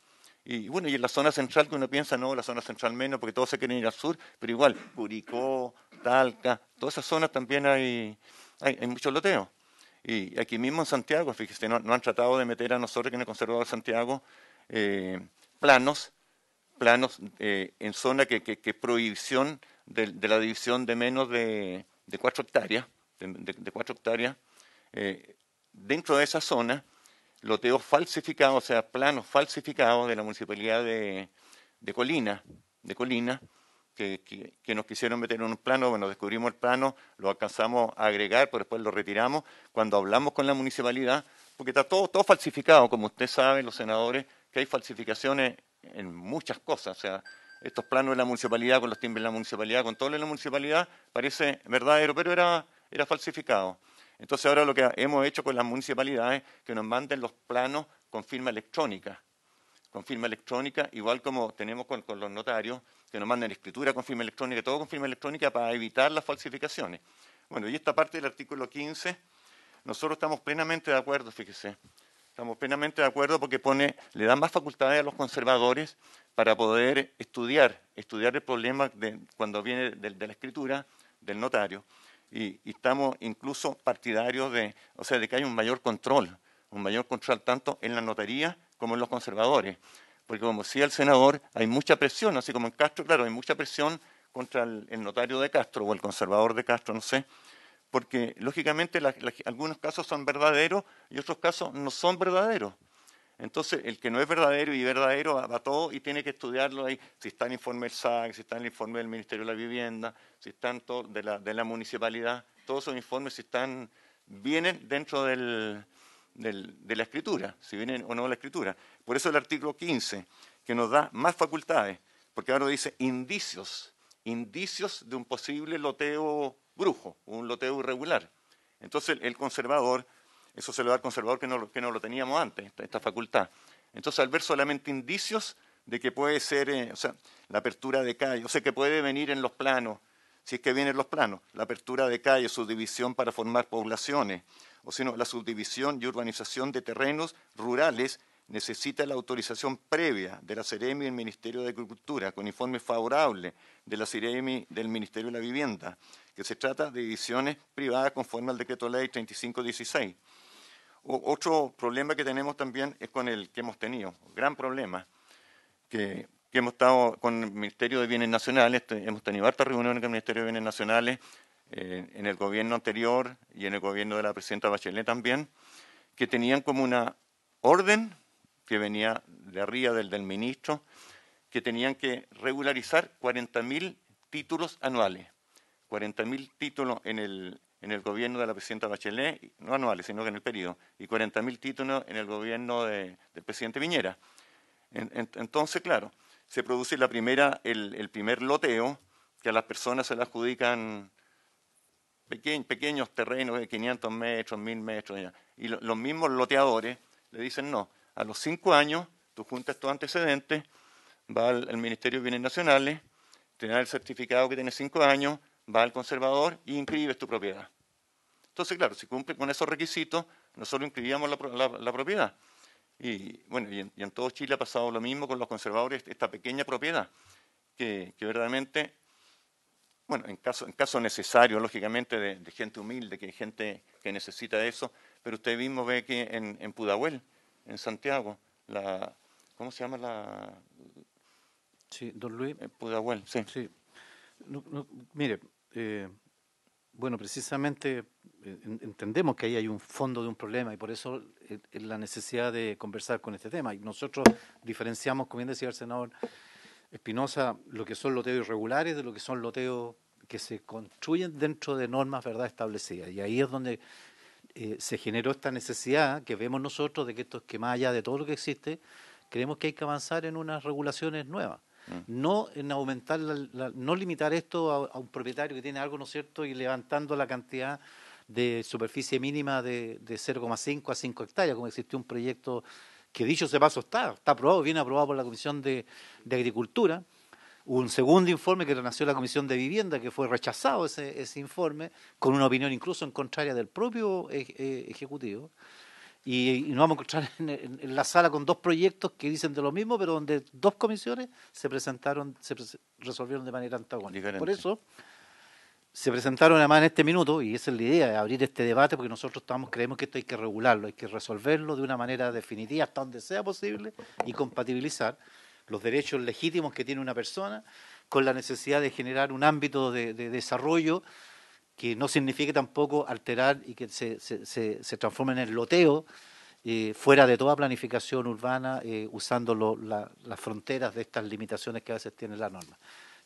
Y bueno, y en la zona central que uno piensa, no, la zona central menos, porque todos se quieren ir al sur, pero igual, Curicó, Talca, todas esas zonas también hay muchos loteos. Y aquí mismo en Santiago, fíjese, no han tratado de meter a nosotros, que en el Conservador de Santiago, planos en zona que prohibición de la división de menos de 4 hectáreas, de 4 hectáreas, dentro de esa zona, loteos falsificados, planos falsificados de la municipalidad de Colina, que nos quisieron meter en un plano. Bueno, descubrimos el plano, lo alcanzamos a agregar, pero después lo retiramos. Cuando hablamos con la municipalidad, porque está todo falsificado, como usted sabe, los senadores, que hay falsificaciones en muchas cosas. Estos planos de la municipalidad, con los timbres de la municipalidad, con todo lo de la municipalidad, parece verdadero, pero era falsificado. Entonces ahora lo que hemos hecho con las municipalidades es que nos manden los planos con firma electrónica, igual como tenemos con los notarios, que nos manden escritura con firma electrónica, todo con firma electrónica para evitar las falsificaciones. Bueno, y esta parte del artículo 15, nosotros estamos plenamente de acuerdo, fíjese. Estamos plenamente de acuerdo porque le da más facultades a los conservadores para poder estudiar el problema cuando viene de la escritura del notario. Y estamos incluso partidarios de que hay un mayor control tanto en la notaría como en los conservadores. Porque como decía el senador, hay mucha presión, así como en Castro, claro, hay mucha presión contra el notario de Castro o el conservador de Castro, no sé, porque lógicamente algunos casos son verdaderos y otros casos no son verdaderos. Entonces, el que no es verdadero y verdadero va todo y tiene que estudiarlo ahí, si está en el informe del SAC, si está en el informe del Ministerio de la Vivienda, si están de la municipalidad, todos esos informes si vienen dentro de la escritura, si vienen o no de la escritura. Por eso el artículo 15, que nos da más facultades, porque ahora dice indicios de un posible loteo brujo, un loteo irregular. Entonces el conservador, eso se lo da al conservador que no lo teníamos antes, esta facultad. Entonces al ver solamente indicios de que puede ser, la apertura de calle, que puede venir en los planos, si es que vienen los planos, la apertura de calle, subdivisión para formar poblaciones, o si no, la subdivisión y urbanización de terrenos rurales necesita la autorización previa de la Seremi y del Ministerio de Agricultura, con informe favorable de la Seremi del Ministerio de la Vivienda, que se trata de divisiones privadas conforme al Decreto Ley 3516. Otro problema que tenemos también es con el que hemos tenido, gran problema, que hemos estado con el Ministerio de Bienes Nacionales, hemos tenido hartas reuniones con el Ministerio de Bienes Nacionales, en el gobierno anterior y en el gobierno de la presidenta Bachelet también, que tenían como una orden que venía de arriba del ministro, que tenían que regularizar 40.000 títulos anuales, 40.000 títulos en el gobierno de la presidenta Bachelet, no anuales, sino que en el periodo, y 40.000 títulos en el gobierno del presidente Piñera. Entonces, claro, se produce el primer loteo, que a las personas se le adjudican pequeños terrenos de 500 metros, 1.000 metros, ya. Y los mismos loteadores le dicen no. A los 5 años, tú juntas tus antecedentes, vas al Ministerio de Bienes Nacionales, te da el certificado que tienes 5 años, vas al conservador y inscribes tu propiedad. Entonces, claro, si cumple con esos requisitos, nosotros inscribíamos la propiedad. Y bueno, y en todo Chile ha pasado lo mismo con los conservadores, esta pequeña propiedad, que verdaderamente, bueno, en caso necesario, lógicamente, de gente humilde, que hay gente que necesita eso, pero usted mismo ve que en Pudahuel, en Santiago, ¿cómo se llama la...? Sí, don Luis. Pudahuel, sí. Sí. Mire, bueno, precisamente entendemos que ahí hay un fondo de un problema y por eso la necesidad de conversar con este tema. Y nosotros diferenciamos, como bien decía el senador Espinosa, lo que son loteos irregulares de lo que son loteos que se construyen dentro de normas, ¿verdad?, establecidas. Y ahí es donde se generó esta necesidad que vemos nosotros de que esto es que más allá de todo lo que existe, creemos que hay que avanzar en unas regulaciones nuevas. No en aumentar, no limitar esto a un propietario que tiene algo, ¿no es cierto?, y levantando la cantidad de superficie mínima de 0,5 a 5 hectáreas, como existió un proyecto que, dicho sea paso, está aprobado, viene aprobado por la Comisión de Agricultura. Hubo un segundo informe que nació la Comisión de Vivienda, que fue rechazado ese informe, con una opinión incluso en contraria del propio Ejecutivo. Y nos vamos a encontrar en la sala con dos proyectos que dicen de lo mismo, pero donde dos comisiones se resolvieron de manera antagónica. Diferente. Por eso se presentaron además en este minuto, y esa es la idea, de abrir este debate, porque nosotros creemos que esto hay que regularlo, hay que resolverlo de una manera definitiva hasta donde sea posible y compatibilizar los derechos legítimos que tiene una persona con la necesidad de generar un ámbito de desarrollo que no signifique tampoco alterar y que se transforme en el loteo fuera de toda planificación urbana, usando las fronteras de estas limitaciones que a veces tiene la norma.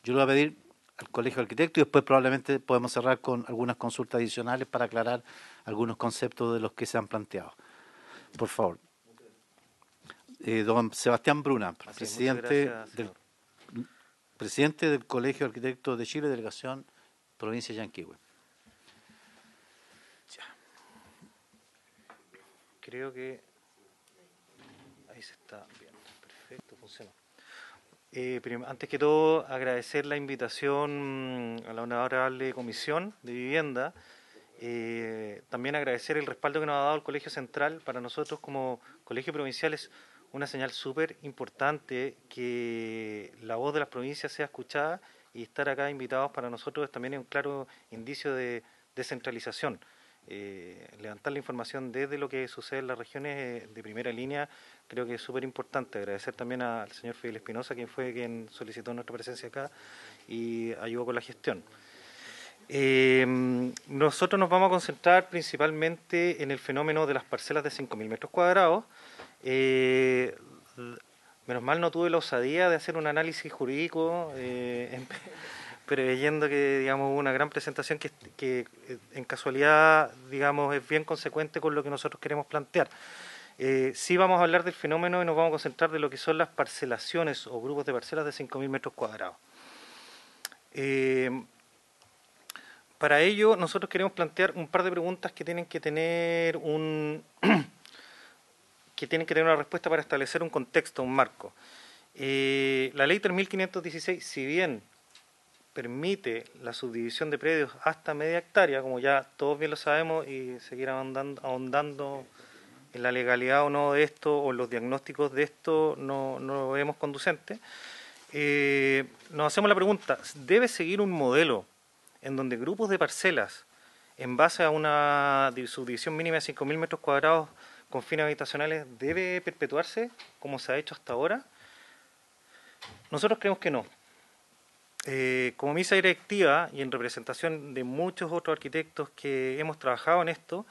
Yo le voy a pedir al Colegio de Arquitectos y después probablemente podemos cerrar con algunas consultas adicionales para aclarar algunos conceptos de los que se han planteado. Por favor. Don Sebastián Bruna, presidente del Colegio de Arquitectos de Chile, delegación provincia de Yanquihue. Creo que ahí se está viendo. Perfecto, funcionó. Antes que todo, agradecer la invitación a la honorable Comisión de Vivienda. También agradecer el respaldo que nos ha dado el Colegio Central. Para nosotros como Colegio Provincial es una señal súper importante que la voz de las provincias sea escuchada, y estar acá invitados para nosotros también es un claro indicio de descentralización. Levantar la información desde lo que sucede en las regiones de primera línea creo que es súper importante. Agradecer también al señor Fidel Espinosa, quien solicitó nuestra presencia acá y ayudó con la gestión. Nosotros nos vamos a concentrar principalmente en el fenómeno de las parcelas de 5.000 metros cuadrados. Menos mal no tuve la osadía de hacer un análisis jurídico, preveyendo que, digamos, hubo una gran presentación que en casualidad, digamos, es bien consecuente con lo que nosotros queremos plantear. Sí vamos a hablar del fenómeno y nos vamos a concentrar de lo que son las parcelaciones o grupos de parcelas de 5.000 metros cuadrados. Para ello, nosotros queremos plantear un par de preguntas que tienen que tener una respuesta para establecer un contexto, un marco. La ley 3.516, si bien permite la subdivisión de predios hasta media hectárea, como ya todos bien lo sabemos, y seguir ahondando en la legalidad o no de esto, o los diagnósticos de esto, no lo vemos conducente, nos hacemos la pregunta: ¿debe seguir un modelo en donde grupos de parcelas, en base a una subdivisión mínima de 5.000 metros cuadrados con fines habitacionales, debe perpetuarse como se ha hecho hasta ahora? Nosotros creemos que no. Como misa directiva y en representación de muchos otros arquitectos que hemos trabajado en esto,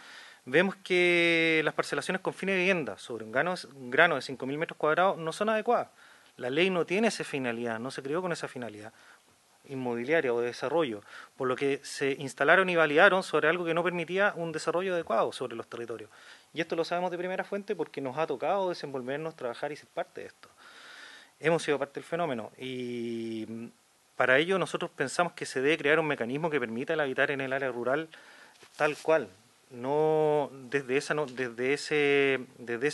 vemos que las parcelaciones con fines de vivienda sobre un grano de 5.000 metros cuadrados no son adecuadas. La ley no tiene esa finalidad, no se creó con esa finalidad inmobiliaria o de desarrollo, por lo que se instalaron y validaron sobre algo que no permitía un desarrollo adecuado sobre los territorios. Y esto lo sabemos de primera fuente porque nos ha tocado desenvolvernos, trabajar y ser parte de esto. Hemos sido parte del fenómeno y para ello nosotros pensamos que se debe crear un mecanismo que permita el habitar en el área rural tal cual, no desde ese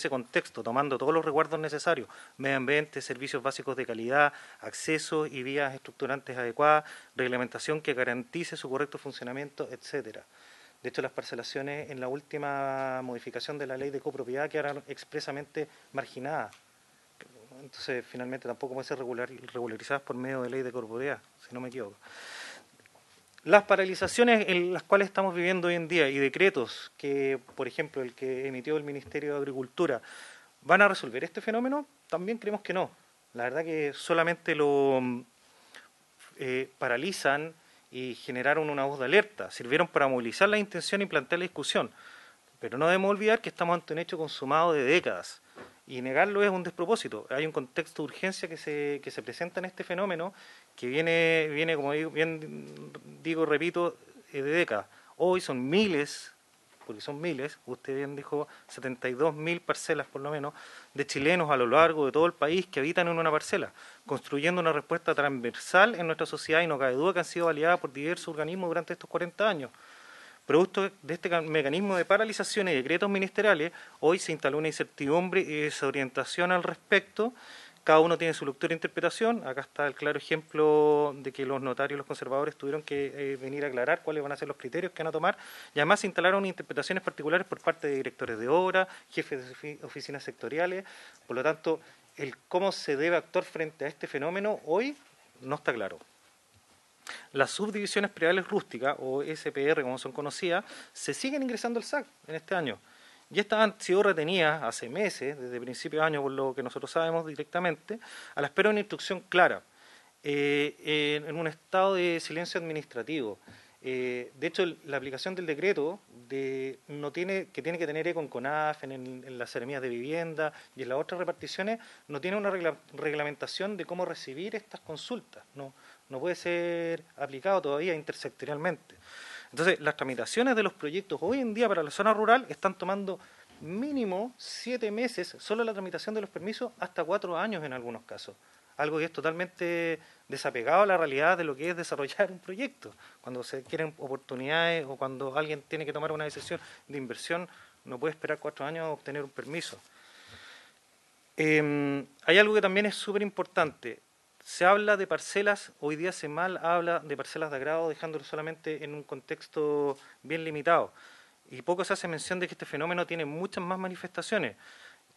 contexto, tomando todos los resguardos necesarios, medio ambiente, servicios básicos de calidad, acceso y vías estructurantes adecuadas, reglamentación que garantice su correcto funcionamiento, etcétera. De hecho, las parcelaciones en la última modificación de la ley de copropiedad quedaron expresamente marginadas. Entonces, finalmente tampoco pueden ser regularizadas por medio de ley de copropiedad, si no me equivoco. Las paralizaciones en las cuales estamos viviendo hoy en día y decretos que, por ejemplo, el que emitió el Ministerio de Agricultura, ¿Van a resolver este fenómeno? También creemos que no. La verdad que solamente lo paralizan y generaron una voz de alerta, sirvieron para movilizar la intención y plantear la discusión. Pero no debemos olvidar que estamos ante un hecho consumado de décadas, y negarlo es un despropósito. Hay un contexto de urgencia que se presenta en este fenómeno que viene como repito, de décadas. Hoy son miles, porque son miles, usted bien dijo, 72.000 parcelas por lo menos, de chilenos a lo largo de todo el país que habitan en una parcela, construyendo una respuesta transversal en nuestra sociedad, y no cabe duda que han sido validadas por diversos organismos durante estos 40 años. Producto de este mecanismo de paralización y decretos ministeriales, hoy se instaló una incertidumbre y desorientación al respecto. Cada uno tiene su lectura e interpretación. Acá está el claro ejemplo de que los notarios y los conservadores tuvieron que venir a aclarar cuáles van a ser los criterios que van a tomar, y además se instalaron interpretaciones particulares por parte de directores de obra, jefes de oficinas sectoriales. Por lo tanto, el cómo se debe actuar frente a este fenómeno hoy no está claro. Las subdivisiones prediales rústicas, o SPR como son conocidas, se siguen ingresando al SAC en este año. Y estas han sido retenidas hace meses, desde principios de año, por lo que nosotros sabemos directamente, a la espera de una instrucción clara, en un estado de silencio administrativo. De hecho, la aplicación del decreto que tiene que tener con CONAF, en las seremías de vivienda y en las otras reparticiones, no tiene una reglamentación de cómo recibir estas consultas. No puede ser aplicado todavía intersectorialmente. Entonces, las tramitaciones de los proyectos hoy en día para la zona rural están tomando mínimo 7 meses, solo la tramitación de los permisos, hasta 4 años en algunos casos. Algo que es totalmente desapegado a la realidad de lo que es desarrollar un proyecto. Cuando se quieren oportunidades o cuando alguien tiene que tomar una decisión de inversión, no puede esperar 4 años a obtener un permiso. Hay algo que también es súper importante. Se habla de parcelas, hoy día se mal habla de parcelas de agrado, dejándolo solamente en un contexto bien limitado. Y poco se hace mención de que este fenómeno tiene muchas más manifestaciones,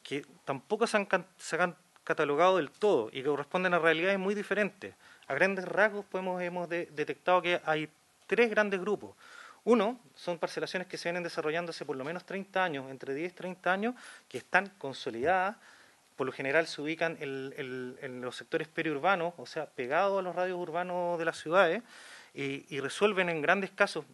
que tampoco se han catalogado del todo y que corresponden a realidades muy diferentes. A grandes rasgos hemos detectado que hay 3 grandes grupos. Uno, son parcelaciones que se vienen desarrollando hace por lo menos 30 años, entre 10 y 30 años, que están consolidadas. Por lo general se ubican en los sectores periurbanos, o sea, pegados a los radios urbanos de las ciudades, y resuelven en grandes casos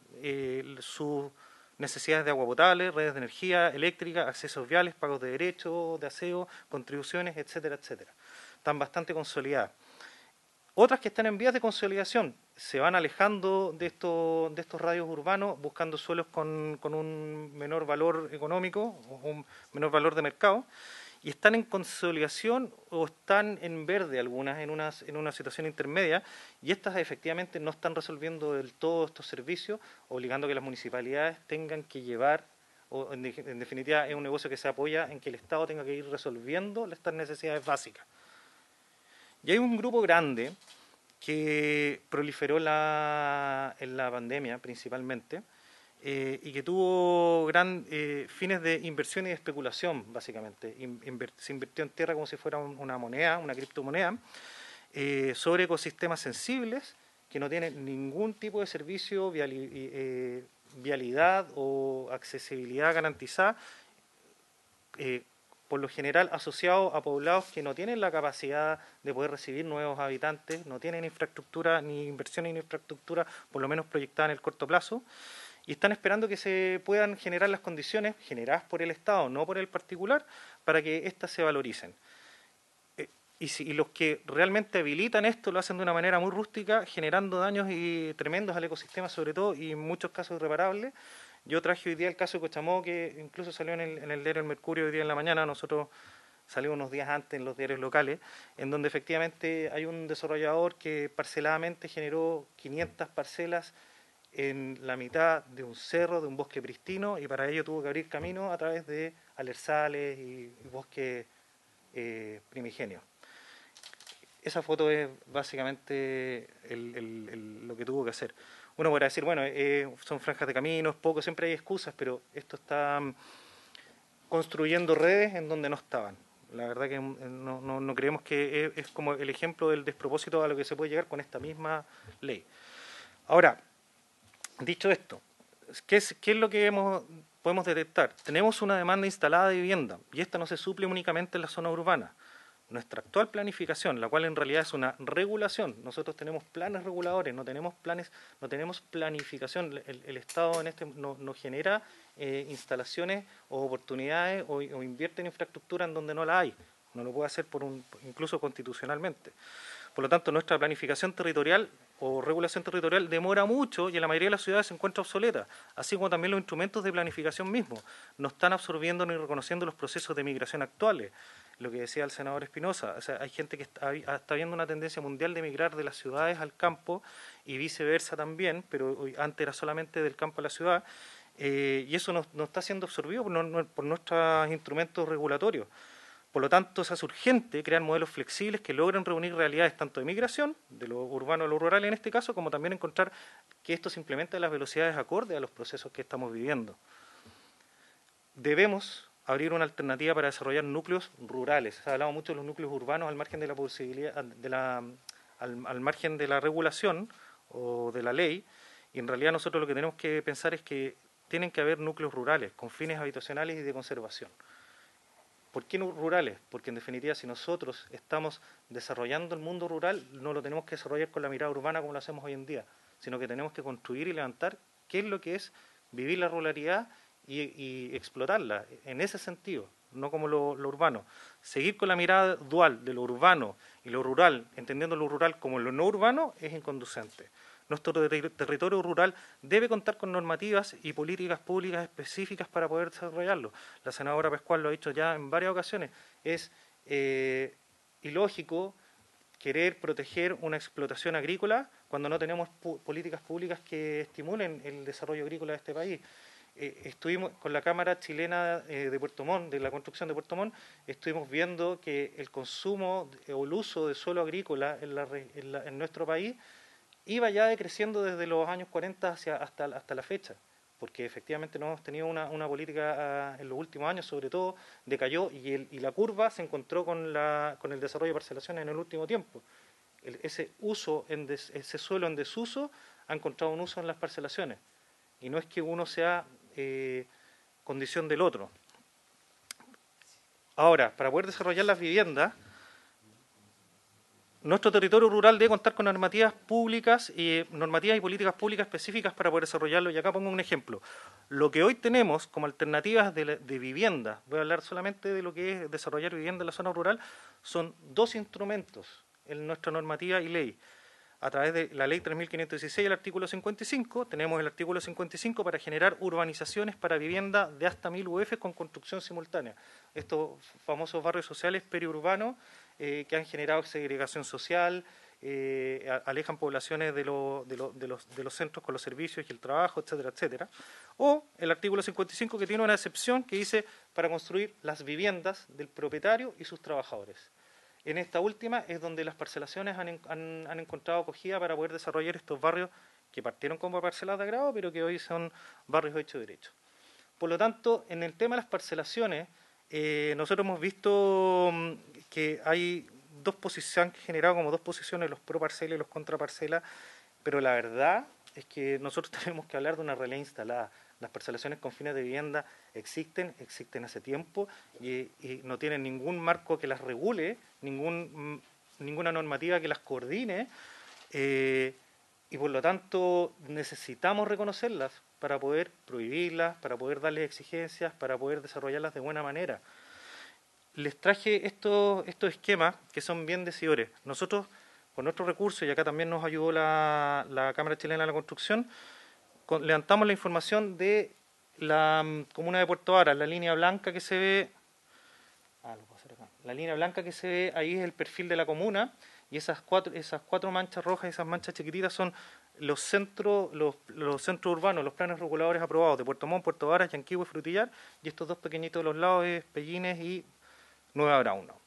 sus necesidades de agua potable, redes de energía eléctrica, accesos viales, pagos de derechos, de aseo, contribuciones, etcétera, etcétera. Están bastante consolidadas. Otras que están en vías de consolidación se van alejando de estos radios urbanos, buscando suelos con un menor valor económico o un menor valor de mercado, y están en consolidación o están en verde algunas en una situación intermedia, y estas efectivamente no están resolviendo del todo estos servicios, obligando a que las municipalidades tengan que llevar, o en definitiva es un negocio que se apoya en que el Estado tenga que ir resolviendo estas necesidades básicas. Y hay un grupo grande que proliferó en la pandemia principalmente, y que tuvo fines de inversión y de especulación, básicamente. Se invirtió en tierra como si fuera una moneda, una criptomoneda, sobre ecosistemas sensibles que no tienen ningún tipo de servicio, vialidad o accesibilidad garantizada, por lo general asociado a poblados que no tienen la capacidad de poder recibir nuevos habitantes, no tienen infraestructura, ni inversión en infraestructura, por lo menos proyectada en el corto plazo, y están esperando que se puedan generar las condiciones generadas por el Estado, no por el particular, para que éstas se valoricen. Y los que realmente habilitan esto lo hacen de una manera muy rústica, generando daños tremendos al ecosistema sobre todo, y en muchos casos irreparables. Yo traje hoy día el caso de Cochamó, que incluso salió en el diario El Mercurio hoy día en la mañana. Nosotros salimos unos días antes en los diarios locales, en donde efectivamente hay un desarrollador que parceladamente generó 500 parcelas en la mitad de un cerro, de un bosque pristino, y para ello tuvo que abrir camino a través de alerzales y bosque primigenio. Esa foto es básicamente lo que tuvo que hacer. Uno podrá decir, bueno, son franjas de caminos, poco, siempre hay excusas, pero esto está construyendo redes en donde no estaban. La verdad que no creemos que es como el ejemplo del despropósito a lo que se puede llegar con esta misma ley. Ahora, dicho esto, ¿qué es lo que hemos podemos detectar, tenemos una demanda instalada de vivienda y esta no se suple únicamente en la zona urbana. Nuestra actual planificación, la cual en realidad es una regulación, nosotros tenemos planes reguladores, no tenemos planes, no tenemos planificación, el Estado no genera instalaciones o oportunidades o invierte en infraestructura en donde no la hay, no lo puede hacer incluso constitucionalmente. Por lo tanto, nuestra planificación territorial o regulación territorial demora mucho y en la mayoría de las ciudades se encuentra obsoleta, así como también los instrumentos de planificación mismos no están absorbiendo ni reconociendo los procesos de migración actuales. Lo que decía el senador Espinosa, o sea, hay gente que está viendo una tendencia mundial de migrar de las ciudades al campo y viceversa también, pero antes era solamente del campo a la ciudad, y eso no está siendo absorbido por nuestros instrumentos regulatorios. Por lo tanto, es urgente crear modelos flexibles que logren reunir realidades tanto de migración, de lo urbano a lo rural en este caso, como también encontrar que esto se implemente a las velocidades acordes a los procesos que estamos viviendo. Debemos abrir una alternativa para desarrollar núcleos rurales. Se ha hablado mucho de los núcleos urbanos al margen de la posibilidad, al margen de la regulación o de la ley, y en realidad nosotros lo que tenemos que pensar es que tienen que haber núcleos rurales con fines habitacionales y de conservación. ¿Por qué no rurales? Porque en definitiva si nosotros estamos desarrollando el mundo rural, no lo tenemos que desarrollar con la mirada urbana como lo hacemos hoy en día, sino que tenemos que construir y levantar qué es lo que es vivir la ruralidad y explotarla, en ese sentido, no como lo urbano. Seguir con la mirada dual de lo urbano y lo rural, entendiendo lo rural como lo no urbano, es inconducente. Nuestro territorio rural debe contar con normativas y políticas públicas específicas para poder desarrollarlo. La senadora Pascual lo ha dicho ya en varias ocasiones. Es ilógico querer proteger una explotación agrícola cuando no tenemos políticas públicas que estimulen el desarrollo agrícola de este país. Estuvimos con la Cámara Chilena de Puerto Montt, de la construcción de Puerto Montt, estuvimos viendo que el consumo o el uso de suelo agrícola en nuestro país iba ya decreciendo desde los años 40 hasta la fecha, porque efectivamente no hemos tenido una política en los últimos años, sobre todo decayó y la curva se encontró con el desarrollo de parcelaciones en el último tiempo. Ese suelo en desuso ha encontrado un uso en las parcelaciones, y no es que uno sea condición del otro. Ahora, para poder desarrollar las viviendas, nuestro territorio rural debe contar con normativas públicas y políticas públicas específicas para poder desarrollarlo. Y acá pongo un ejemplo. Lo que hoy tenemos como alternativas de vivienda, voy a hablar solamente de lo que es desarrollar vivienda en la zona rural, son dos instrumentos en nuestra normativa y ley. A través de la ley 3.516, el artículo 55, tenemos el artículo 55 para generar urbanizaciones para vivienda de hasta 1.000 UF con construcción simultánea. Estos famosos barrios sociales periurbanos que han generado segregación social, alejan poblaciones de los centros con los servicios y el trabajo, etcétera, etcétera. O el artículo 55 que tiene una excepción que dice para construir las viviendas del propietario y sus trabajadores. En esta última es donde las parcelaciones han encontrado acogida para poder desarrollar estos barrios que partieron como parcelas de agrado, pero que hoy son barrios hechos derecho. Por lo tanto, en el tema de las parcelaciones, nosotros hemos visto que hay se han generado como dos posiciones, los pro parcela y los contra parcela, pero la verdad es que nosotros tenemos que hablar de una realidad instalada. Las parcelaciones con fines de vivienda existen hace tiempo y no tienen ningún marco que las regule, ninguna normativa que las coordine, y por lo tanto necesitamos reconocerlas para poder prohibirlas, para poder darles exigencias, para poder desarrollarlas de buena manera. Les traje estos esquemas que son bien decidores. Nosotros, con nuestros recursos, y acá también nos ayudó la Cámara Chilena de la Construcción, levantamos la información de la comuna de Puerto Varas, la línea blanca que se ve, la línea blanca que se ve ahí es el perfil de la comuna, y esas cuatro manchas rojas, esas manchas chiquititas son los centros urbanos, los planes reguladores aprobados de Puerto Montt, Puerto Varas, Yanquihue, Frutillar, y estos dos pequeñitos de los lados es Pellines y Nueva Brauno.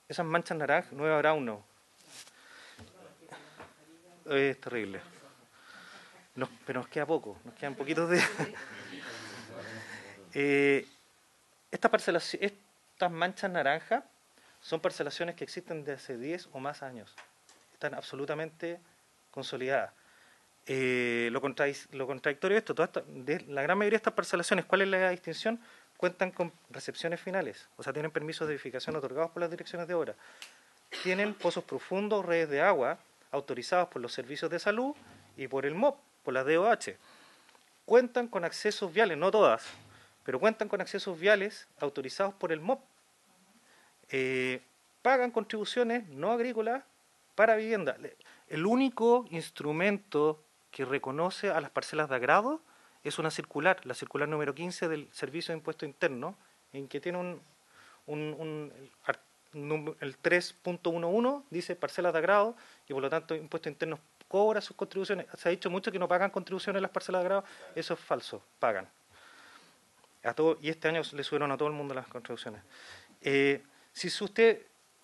Esas manchas naranjas, Nueva Brauno, es terrible. Pero nos queda poco, nos quedan poquitos días. Estas manchas naranjas son parcelaciones que existen desde hace 10 o más años. Están absolutamente consolidadas. Lo contradictorio de esto, de la gran mayoría de estas parcelaciones, ¿cuál es la distinción? Cuentan con recepciones finales, o sea, tienen permisos de edificación otorgados por las direcciones de obra. Tienen pozos profundos, redes de agua, autorizados por los servicios de salud y por el MOP, por la DOH. Cuentan con accesos viales, no todas, pero cuentan con accesos viales autorizados por el MOP. Pagan contribuciones no agrícolas para vivienda. El único instrumento que reconoce a las parcelas de agrado es una circular, la circular número 15 del Servicio de Impuesto Interno, en que tiene el 3.11 dice parcelas de agrado y por lo tanto Impuesto Interno cobra sus contribuciones. Se ha dicho mucho que no pagan contribuciones las parcelas de agrado, eso es falso, pagan. Y este año le subieron a todo el mundo las contribuciones.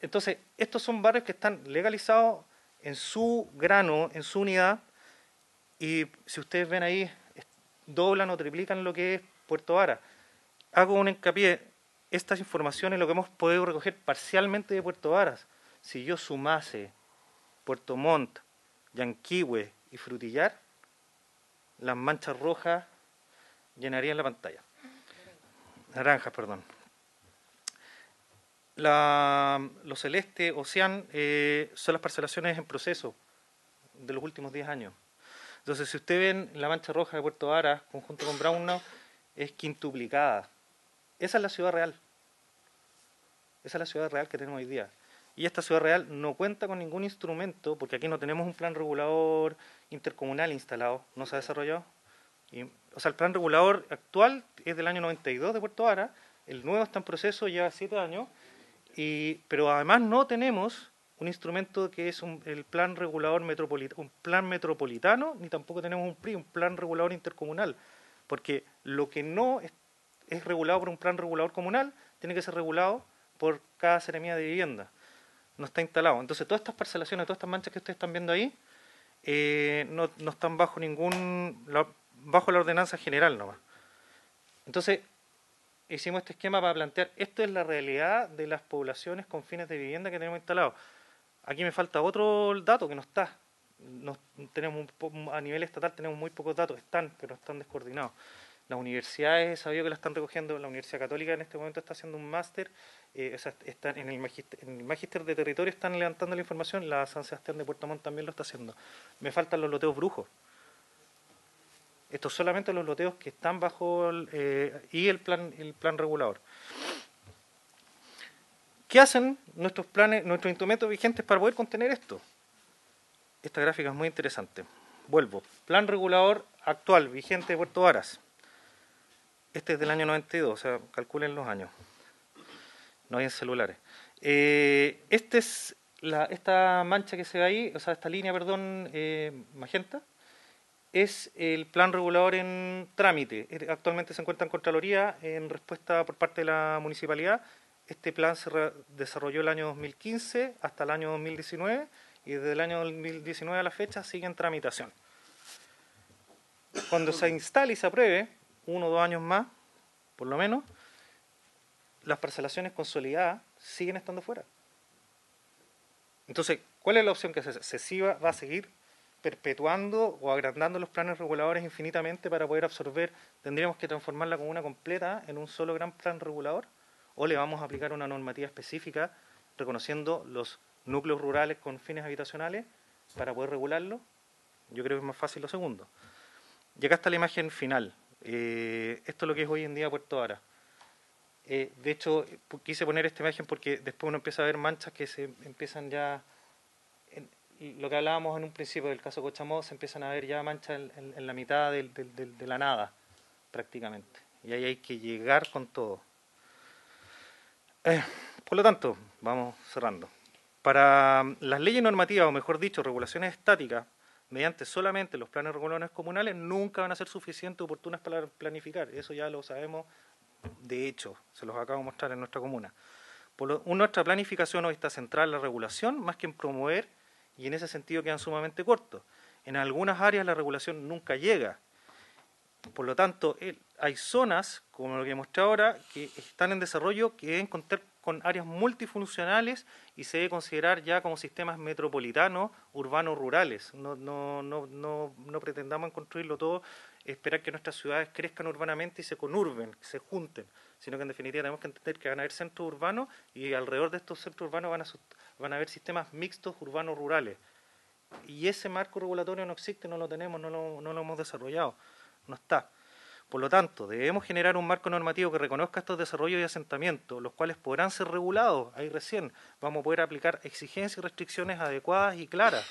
Entonces, estos son barrios que están legalizados en su grano, en su unidad, y si ustedes ven ahí, doblan o triplican lo que es Puerto Vara. Hago un hincapié, estas informaciones lo que hemos podido recoger parcialmente de Puerto Varas. Si yo sumase Puerto Montt, Yanquihue y Frutillar, las manchas rojas llenarían la pantalla. Naranjas, perdón. Lo celeste, Ocean, son las parcelaciones en proceso de los últimos 10 años. Entonces, si usted ven la mancha roja de Puerto Varas, conjunto con Braunau, es quintuplicada. Esa es la ciudad real. Esa es la ciudad real que tenemos hoy día. Y esta ciudad real no cuenta con ningún instrumento, porque aquí no tenemos un plan regulador intercomunal instalado, no se ha desarrollado. O sea, el plan regulador actual es del año 92 de Puerto Varas, el nuevo está en proceso, lleva 7 años, pero además no tenemos un instrumento que es el plan regulador un plan metropolitano, ni tampoco tenemos un PRI, un plan regulador intercomunal, porque lo que no es regulado por un plan regulador comunal tiene que ser regulado por cada seremía de vivienda. No está instalado. Entonces, todas estas parcelaciones, todas estas manchas que ustedes están viendo ahí, no están bajo bajo la ordenanza general nomás. Entonces, hicimos este esquema para plantear, esto es la realidad de las poblaciones con fines de vivienda que tenemos instalados. Aquí me falta otro dato que no está. A nivel estatal tenemos muy pocos datos, pero están descoordinados. Las universidades he sabido que la están recogiendo, la Universidad Católica en este momento está haciendo un máster, están en el magíster de territorio están levantando la información, la San Sebastián de Puerto Montt también lo está haciendo. Me faltan los loteos brujos. Estos solamente los loteos que están bajo y el plan regulador. ¿Qué hacen nuestros instrumentos vigentes para poder contener esto? Esta gráfica es muy interesante. Vuelvo. Plan regulador actual, vigente de Puerto Varas. Este es del año 92, o sea, calculen los años. No hay en celulares. Esta mancha que se ve ahí, o sea, esta línea, perdón, magenta, es el plan regulador en trámite. Actualmente se encuentra en Contraloría en respuesta por parte de la municipalidad. Este plan se desarrolló el año 2015 hasta el año 2019 y desde el año 2019 a la fecha sigue en tramitación. Cuando se instale y se apruebe, 1 o 2 años más, por lo menos, las parcelaciones consolidadas siguen estando fuera. Entonces, ¿cuál es la opción que se va a seguir perpetuando o agrandando los planes reguladores infinitamente para poder absorber? ¿Tendríamos que transformar la comuna completa en un solo gran plan regulador? ¿O le vamos a aplicar una normativa específica reconociendo los núcleos rurales con fines habitacionales para poder regularlo? Yo creo que es más fácil lo segundo. Y acá está la imagen final. Esto es lo que es hoy en día Puerto Varas. De hecho, quise poner esta imagen porque después uno empieza a ver manchas que se empiezan ya... lo que hablábamos en un principio del caso Cochamó, se empiezan a ver ya manchas en la mitad de la nada, prácticamente. Y ahí hay que llegar con todo. Por lo tanto, vamos cerrando. Para las leyes normativas, o mejor dicho, regulaciones estáticas, mediante solamente los planes reguladores comunales, nunca van a ser suficientes o oportunas para planificar. Eso ya lo sabemos, de hecho, se los acabo de mostrar en nuestra comuna. Nuestra planificación hoy está centrada en la regulación, más que en promover, y en ese sentido quedan sumamente cortos. En algunas áreas la regulación nunca llega. Por lo tanto, hay zonas, como lo que mostré ahora, que están en desarrollo, que deben contar con áreas multifuncionales y se debe considerar ya como sistemas metropolitanos, urbanos, rurales. No pretendamos construirlo todo, esperar que nuestras ciudades crezcan urbanamente y se conurben, se junten, sino que en definitiva tenemos que entender que van a haber centros urbanos y alrededor de estos centros urbanos van a haber sistemas mixtos urbanos-rurales. Y ese marco regulatorio no existe, no lo tenemos, no lo hemos desarrollado, no está. Por lo tanto, debemos generar un marco normativo que reconozca estos desarrollos y asentamientos, los cuales podrán ser regulados. Ahí recién vamos a poder aplicar exigencias y restricciones adecuadas y claras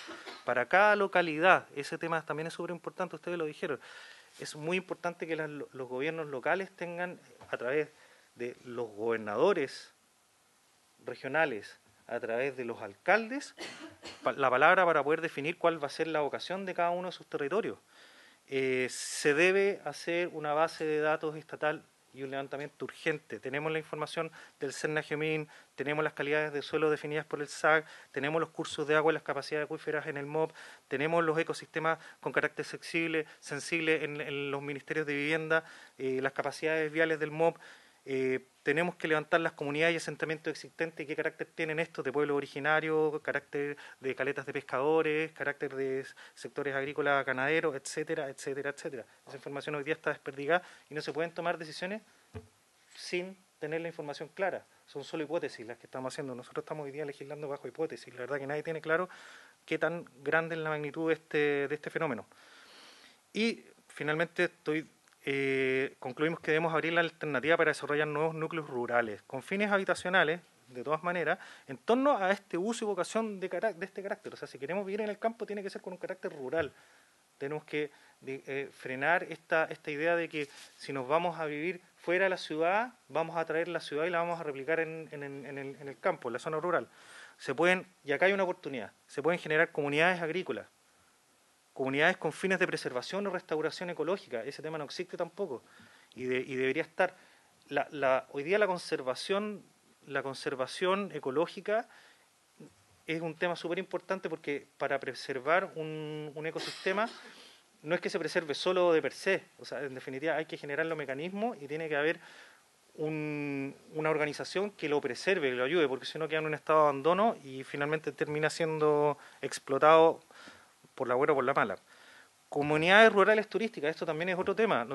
para cada localidad. Ese tema también es súper importante, ustedes lo dijeron. Es muy importante que los gobiernos locales tengan, a través de los gobernadores regionales, a través de los alcaldes, la palabra para poder definir cuál va a ser la vocación de cada uno de sus territorios. Se debe hacer una base de datos estatal y un levantamiento urgente. Tenemos la información del CERNA-GEOMIN, tenemos las calidades de suelo definidas por el SAC, tenemos los cursos de agua y las capacidades acuíferas en el MOP, tenemos los ecosistemas con carácter sensible en los ministerios de vivienda, las capacidades viales del MOP. Tenemos que levantar las comunidades y asentamientos existentes y qué carácter tienen estos de pueblos originarios, carácter de caletas de pescadores, carácter de sectores agrícolas, ganaderos, etcétera, etcétera, etcétera. Esa información hoy día está desperdigada y no se pueden tomar decisiones sin tener la información clara. Son solo hipótesis las que estamos haciendo. Nosotros estamos hoy día legislando bajo hipótesis. La verdad que nadie tiene claro qué tan grande es la magnitud de este fenómeno. Y finalmente concluimos que debemos abrir la alternativa para desarrollar nuevos núcleos rurales con fines habitacionales, de todas maneras, en torno a este uso y vocación de este carácter. O sea, si queremos vivir en el campo, tiene que ser con un carácter rural. Tenemos que frenar esta idea de que si nos vamos a vivir fuera de la ciudad, vamos a traer la ciudad y la vamos a replicar en el campo, en la zona rural. Y acá hay una oportunidad, se pueden generar comunidades agrícolas, comunidades con fines de preservación o restauración ecológica. Ese tema no existe tampoco y debería estar. Hoy día la conservación ecológica es un tema súper importante porque para preservar un ecosistema no es que se preserve solo de per se, o sea, en definitiva hay que generar los mecanismos y tiene que haber una organización que lo preserve, que lo ayude, porque si no queda en un estado de abandono y finalmente termina siendo explotado por la buena o por la mala. Comunidades rurales turísticas, esto también es otro tema.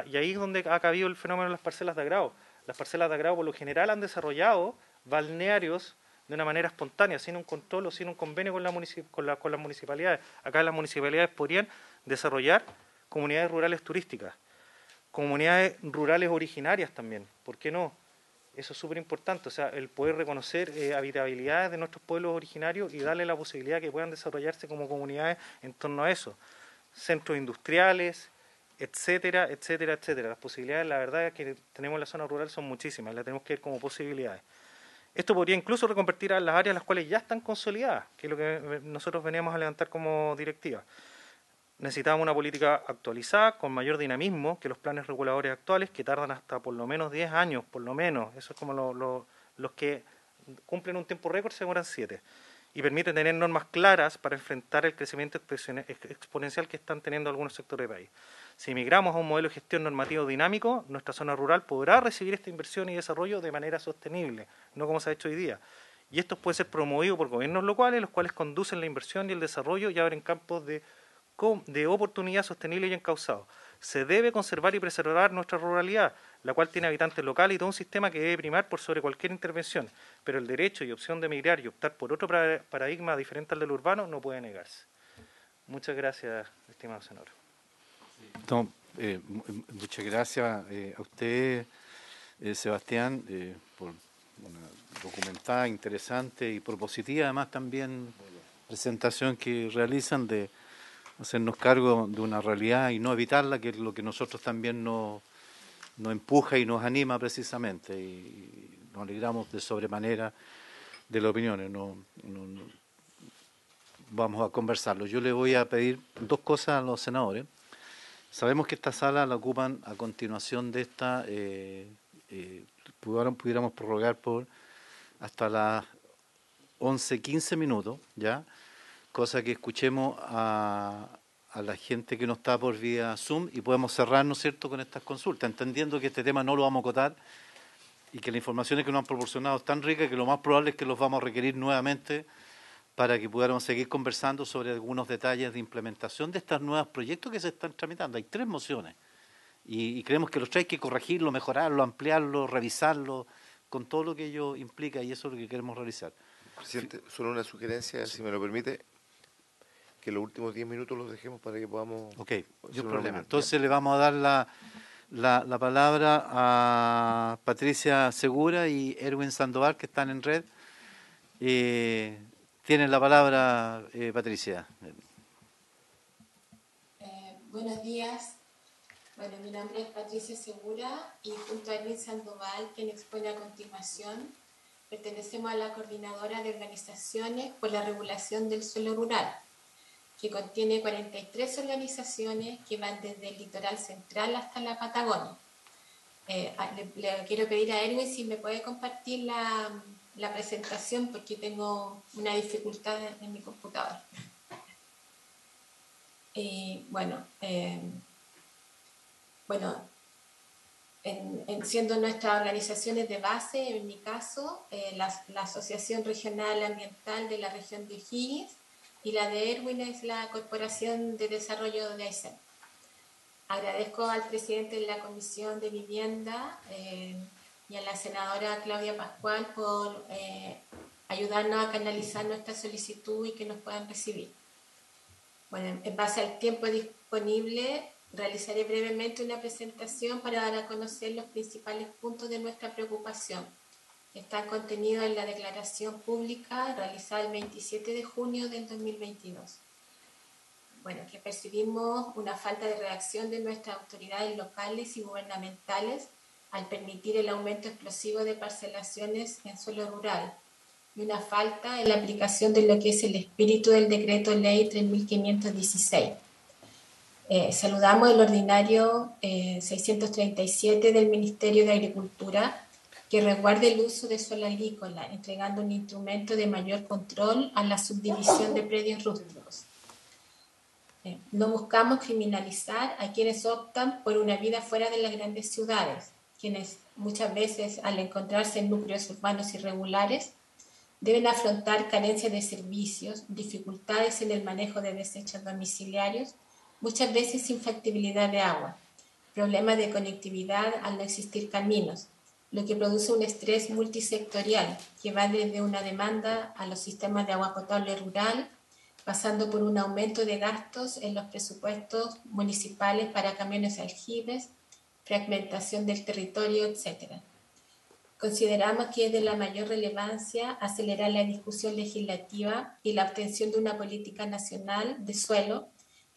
Y ahí es donde ha cabido el fenómeno de las parcelas de agrado. Las parcelas de agrado por lo general han desarrollado balnearios de una manera espontánea, sin un control o sin un convenio con las municipalidades. Acá las municipalidades podrían desarrollar comunidades rurales turísticas, comunidades rurales originarias también, ¿por qué no? Eso es súper importante, o sea, el poder reconocer habitabilidades de nuestros pueblos originarios y darle la posibilidad que puedan desarrollarse como comunidades en torno a eso. Centros industriales, etcétera, etcétera, etcétera. Las posibilidades, la verdad, que tenemos en la zona rural son muchísimas, las tenemos que ver como posibilidades. Esto podría incluso reconvertir a las áreas las cuales ya están consolidadas, que es lo que nosotros veníamos a levantar como directiva. Necesitamos una política actualizada, con mayor dinamismo que los planes reguladores actuales, que tardan hasta por lo menos 10 años, por lo menos. Eso es como los que cumplen un tiempo récord, se demoran 7. Y permiten tener normas claras para enfrentar el crecimiento exponencial que están teniendo algunos sectores del país. Si migramos a un modelo de gestión normativo dinámico, nuestra zona rural podrá recibir esta inversión y desarrollo de manera sostenible, no como se ha hecho hoy día. Y esto puede ser promovido por gobiernos locales, los cuales conducen la inversión y el desarrollo y abren campos de oportunidad sostenible y encauzado. Se debe conservar y preservar nuestra ruralidad, la cual tiene habitantes locales y todo un sistema que debe primar por sobre cualquier intervención, pero el derecho y opción de emigrar y optar por otro paradigma diferente al del urbano no puede negarse. Muchas gracias, estimado senador. No, muchas gracias a usted, Sebastián, por una documentada, interesante y propositiva, además también presentación que realizan de hacernos cargo de una realidad y no evitarla, que es lo que nosotros también nos empuja y nos anima precisamente, y nos alegramos de sobremanera de las opiniones. Vamos a conversarlo. Yo le voy a pedir dos cosas a los senadores. Sabemos que esta sala la ocupan a continuación de esta, pudiéramos prorrogar por hasta las 11:15 minutos, ¿ya? Cosa que escuchemos a a la gente que no está por vía Zoom y podemos cerrar, ¿no es cierto?, con estas consultas, entendiendo que este tema no lo vamos a acotar y que las informaciones que nos han proporcionado es tan rica que lo más probable es que los vamos a requerir nuevamente para que pudiéramos seguir conversando sobre algunos detalles de implementación de estos nuevos proyectos que se están tramitando. Hay 3 mociones y creemos que los 3 hay que corregirlo, mejorarlo, ampliarlo, revisarlo, con todo lo que ello implica, y eso es lo que queremos realizar. Presidente, solo una sugerencia, si me lo permite, que los últimos 10 minutos los dejemos para que podamos... Ok, no hay problema. Entonces le vamos a dar la palabra a Patricia Segura y Erwin Sandoval, que están en red. Tienen la palabra, Patricia. Buenos días. Bueno, mi nombre es Patricia Segura y junto a Erwin Sandoval, quien expone a continuación, pertenecemos a la Coordinadora de Organizaciones por la Regulación del Suelo Rural, que contiene 43 organizaciones que van desde el litoral central hasta la Patagonia. Le quiero pedir a Erwin si me puede compartir la presentación porque tengo una dificultad en mi computador. Siendo nuestras organizaciones de base, en mi caso, la Asociación Regional Ambiental de la región de O'Higgins y la de Erwin es la Corporación de Desarrollo de Aysén. Agradezco al presidente de la Comisión de Vivienda y a la senadora Claudia Pascual por ayudarnos a canalizar nuestra solicitud y que nos puedan recibir. Bueno, en base al tiempo disponible, realizaré brevemente una presentación para dar a conocer los principales puntos de nuestra preocupación, que están contenidos en la declaración pública realizada el 27 de junio del 2022. Bueno, que percibimos una falta de reacción de nuestras autoridades locales y gubernamentales al permitir el aumento explosivo de parcelaciones en suelo rural y una falta en la aplicación de lo que es el espíritu del Decreto Ley 3516. Saludamos el ordinario 637 del Ministerio de Agricultura que resguarde el uso de suelo agrícola, entregando un instrumento de mayor control a la subdivisión de predios rústicos. No buscamos criminalizar a quienes optan por una vida fuera de las grandes ciudades, quienes muchas veces al encontrarse en núcleos urbanos irregulares deben afrontar carencias de servicios, dificultades en el manejo de desechos domiciliarios, muchas veces sin factibilidad de agua, problemas de conectividad al no existir caminos, lo que produce un estrés multisectorial que va desde una demanda a los sistemas de agua potable rural, pasando por un aumento de gastos en los presupuestos municipales para camiones aljibes, fragmentación del territorio, etc. Consideramos que es de la mayor relevancia acelerar la discusión legislativa y la obtención de una política nacional de suelo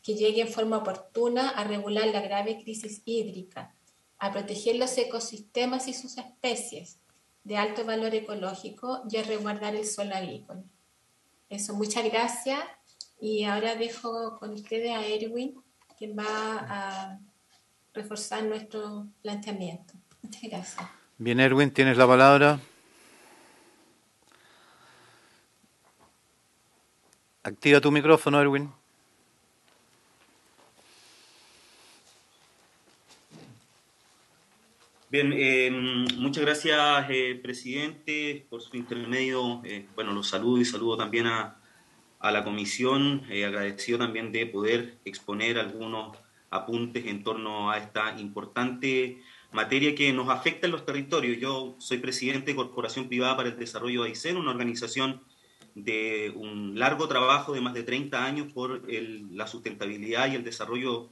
que llegue en forma oportuna a regular la grave crisis hídrica, a proteger los ecosistemas y sus especies de alto valor ecológico y a resguardar el suelo agrícola. Eso, muchas gracias. Y ahora dejo con ustedes a Erwin, quien va a reforzar nuestro planteamiento. Muchas gracias. Bien, Erwin, tienes la palabra. Activa tu micrófono, Erwin. Bien, muchas gracias, presidente, por su intermedio. Los saludo y saludo también a la comisión, agradecido también de poder exponer algunos apuntes en torno a esta importante materia que nos afecta en los territorios. Yo soy presidente de Corporación Privada para el Desarrollo de Aysén, una organización de un largo trabajo de más de 30 años por la sustentabilidad y el desarrollo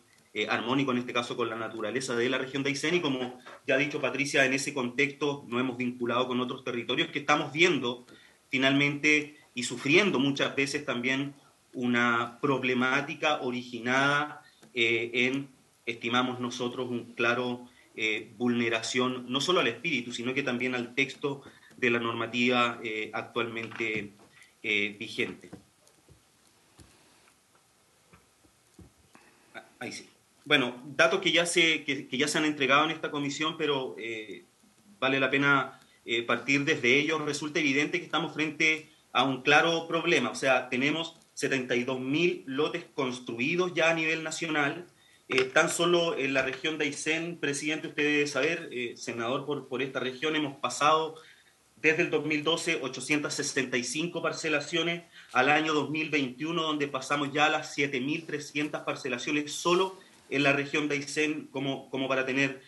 armónico, en este caso con la naturaleza de la región de Aysén, y como ya ha dicho Patricia, en ese contexto nos hemos vinculado con otros territorios que estamos viendo finalmente y sufriendo muchas veces también una problemática originada estimamos nosotros, un claro vulneración no solo al espíritu, sino que también al texto de la normativa actualmente vigente. Ahí sí. Bueno, datos que ya se han entregado en esta comisión, pero vale la pena partir desde ellos. Resulta evidente que estamos frente a un claro problema. O sea, tenemos 72.000 lotes construidos ya a nivel nacional. Tan solo en la región de Aysén, presidente, usted debe saber, senador por esta región, hemos pasado desde el 2012 865 parcelaciones al año 2021, donde pasamos ya a las 7.300 parcelaciones solo en la región de Aysén, como para tener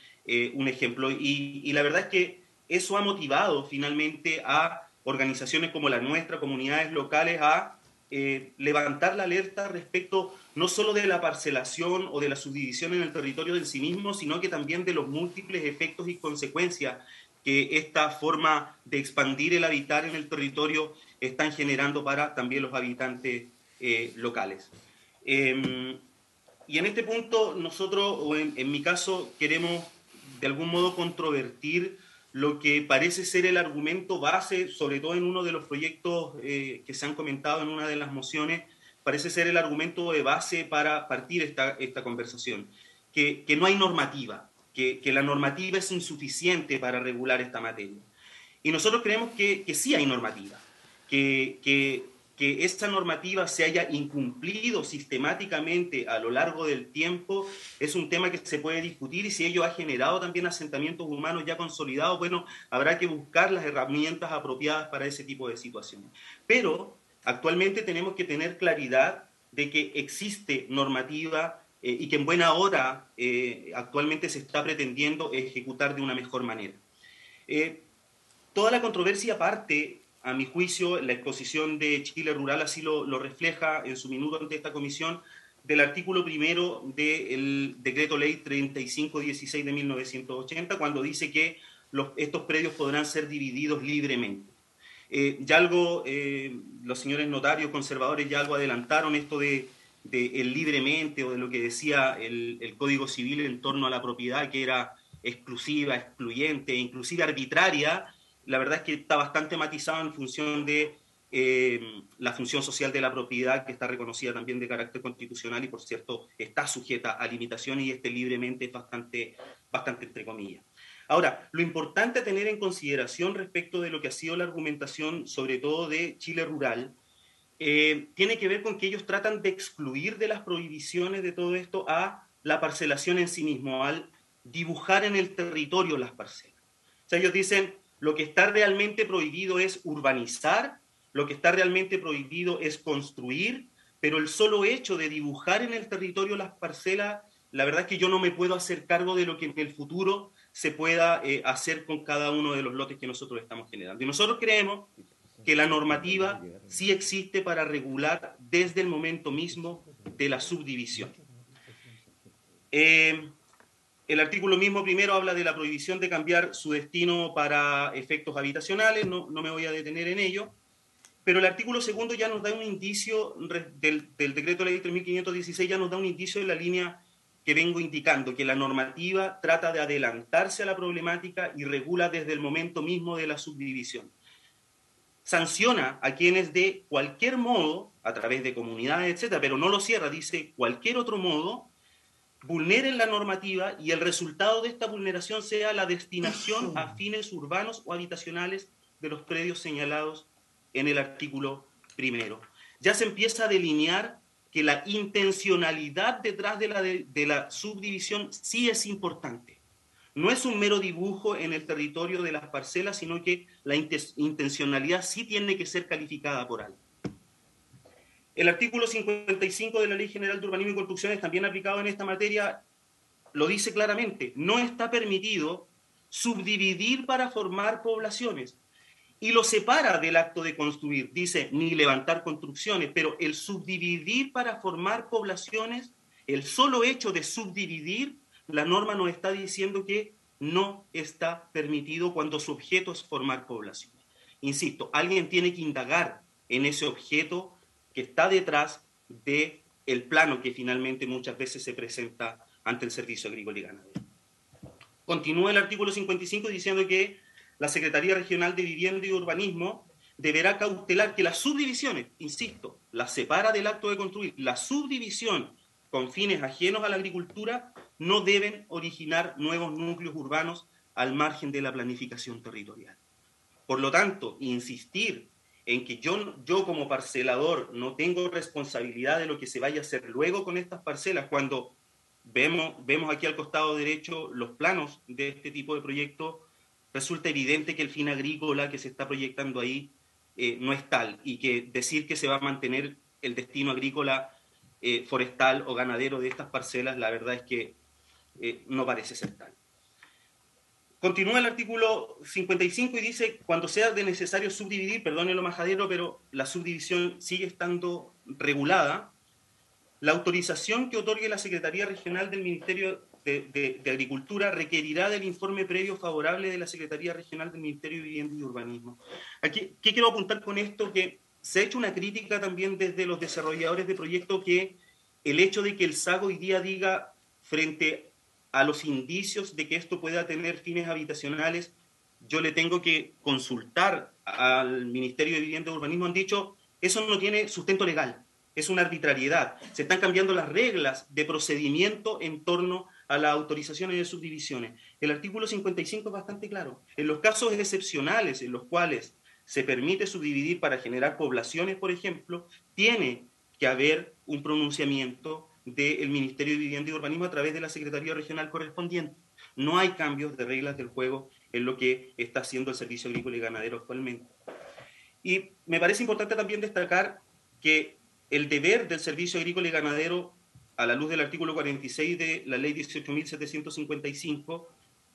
un ejemplo. Y la verdad es que eso ha motivado finalmente a organizaciones como la nuestra, comunidades locales, a levantar la alerta respecto no solo de la parcelación o de la subdivisión en el territorio en sí mismo, sino que también de los múltiples efectos y consecuencias que esta forma de expandir el habitar en el territorio están generando para también los habitantes locales. Y en este punto nosotros, o en mi caso, queremos de algún modo controvertir lo que parece ser el argumento base, sobre todo en uno de los proyectos que se han comentado en una de las mociones, parece ser el argumento de base para partir esta conversación, que no hay normativa, que la normativa es insuficiente para regular esta materia. Y nosotros creemos que sí hay normativa, que esta normativa se haya incumplido sistemáticamente a lo largo del tiempo es un tema que se puede discutir, y si ello ha generado también asentamientos humanos ya consolidados, bueno, habrá que buscar las herramientas apropiadas para ese tipo de situaciones. Pero actualmente tenemos que tener claridad de que existe normativa y que en buena hora actualmente se está pretendiendo ejecutar de una mejor manera. Toda la controversia parte, a mi juicio, la exposición de Chile Rural así lo refleja en su minuto ante esta comisión, del artículo primero del decreto ley 3516 de 1980, cuando dice que estos predios podrán ser divididos libremente. Ya algo, los señores notarios conservadores ya algo adelantaron esto de el libremente, o de lo que decía el Código Civil en torno a la propiedad, que era exclusiva, excluyente, inclusive arbitraria. La verdad es que está bastante matizado en función de la función social de la propiedad, que está reconocida también de carácter constitucional y, por cierto, está sujeta a limitaciones, y libremente es bastante entre comillas. Ahora, lo importante a tener en consideración respecto de lo que ha sido la argumentación, sobre todo de Chile Rural, tiene que ver con que ellos tratan de excluir de las prohibiciones de todo esto a la parcelación en sí mismo, al dibujar en el territorio las parcelas. O sea, ellos dicen, lo que está realmente prohibido es urbanizar, lo que está realmente prohibido es construir, pero el solo hecho de dibujar en el territorio las parcelas, la verdad es que yo no me puedo hacer cargo de lo que en el futuro se pueda hacer con cada uno de los lotes que nosotros estamos generando. Y nosotros creemos que la normativa sí existe para regular desde el momento mismo de la subdivisión. El artículo mismo primero habla de la prohibición de cambiar su destino para efectos habitacionales, no me voy a detener en ello, pero el artículo segundo ya nos da un indicio del decreto ley 3516, ya nos da un indicio de la línea que vengo indicando, que la normativa trata de adelantarse a la problemática y regula desde el momento mismo de la subdivisión. Sanciona a quienes de cualquier modo, a través de comunidades, etcétera, pero no lo cierra, dice cualquier otro modo, vulneren la normativa, y el resultado de esta vulneración sea la destinación a fines urbanos o habitacionales de los predios señalados en el artículo primero. Ya se empieza a delinear que la intencionalidad detrás de la subdivisión sí es importante. No es un mero dibujo en el territorio de las parcelas, sino que la intencionalidad sí tiene que ser calificada por algo. El artículo 55 de la Ley General de Urbanismo y Construcciones, también aplicado en esta materia, lo dice claramente: no está permitido subdividir para formar poblaciones, y lo separa del acto de construir. Dice, ni levantar construcciones, pero el subdividir para formar poblaciones, el solo hecho de subdividir, la norma nos está diciendo que no está permitido cuando su objeto es formar poblaciones. Insisto, alguien tiene que indagar en ese objeto que está detrás del plano que finalmente muchas veces se presenta ante el Servicio Agrícola y Ganadero. Continúa el artículo 55 diciendo que la Secretaría Regional de Vivienda y Urbanismo deberá cautelar que las subdivisiones, insisto, las separa del acto de construir, la subdivisión con fines ajenos a la agricultura no deben originar nuevos núcleos urbanos al margen de la planificación territorial. Por lo tanto, insistir en que yo como parcelador no tengo responsabilidad de lo que se vaya a hacer luego con estas parcelas, cuando vemos aquí al costado derecho los planos de este tipo de proyecto, resulta evidente que el fin agrícola que se está proyectando ahí no es tal, y que decir que se va a mantener el destino agrícola, forestal o ganadero de estas parcelas, la verdad es que no parece ser tal. Continúa el artículo 55 y dice, cuando sea de necesario subdividir, perdone lo majadero, pero la subdivisión sigue estando regulada, la autorización que otorgue la Secretaría Regional del Ministerio de Agricultura requerirá del informe previo favorable de la Secretaría Regional del Ministerio de Vivienda y Urbanismo. Aquí, ¿qué quiero apuntar con esto? Que se ha hecho una crítica también desde los desarrolladores de proyectos, que el hecho de que el SAG hoy día diga, frente a los indicios de que esto pueda tener fines habitacionales, yo le tengo que consultar al Ministerio de Vivienda y Urbanismo, han dicho, eso no tiene sustento legal, es una arbitrariedad. Se están cambiando las reglas de procedimiento en torno a las autorizaciones de subdivisiones. El artículo 55 es bastante claro. En los casos excepcionales en los cuales se permite subdividir para generar poblaciones, por ejemplo, tiene que haber un pronunciamiento del Ministerio de Vivienda y Urbanismo a través de la Secretaría Regional correspondiente. No hay cambios de reglas del juego en lo que está haciendo el Servicio Agrícola y Ganadero actualmente. Y me parece importante también destacar que el deber del Servicio Agrícola y Ganadero, a la luz del artículo 46 de la Ley 18.755,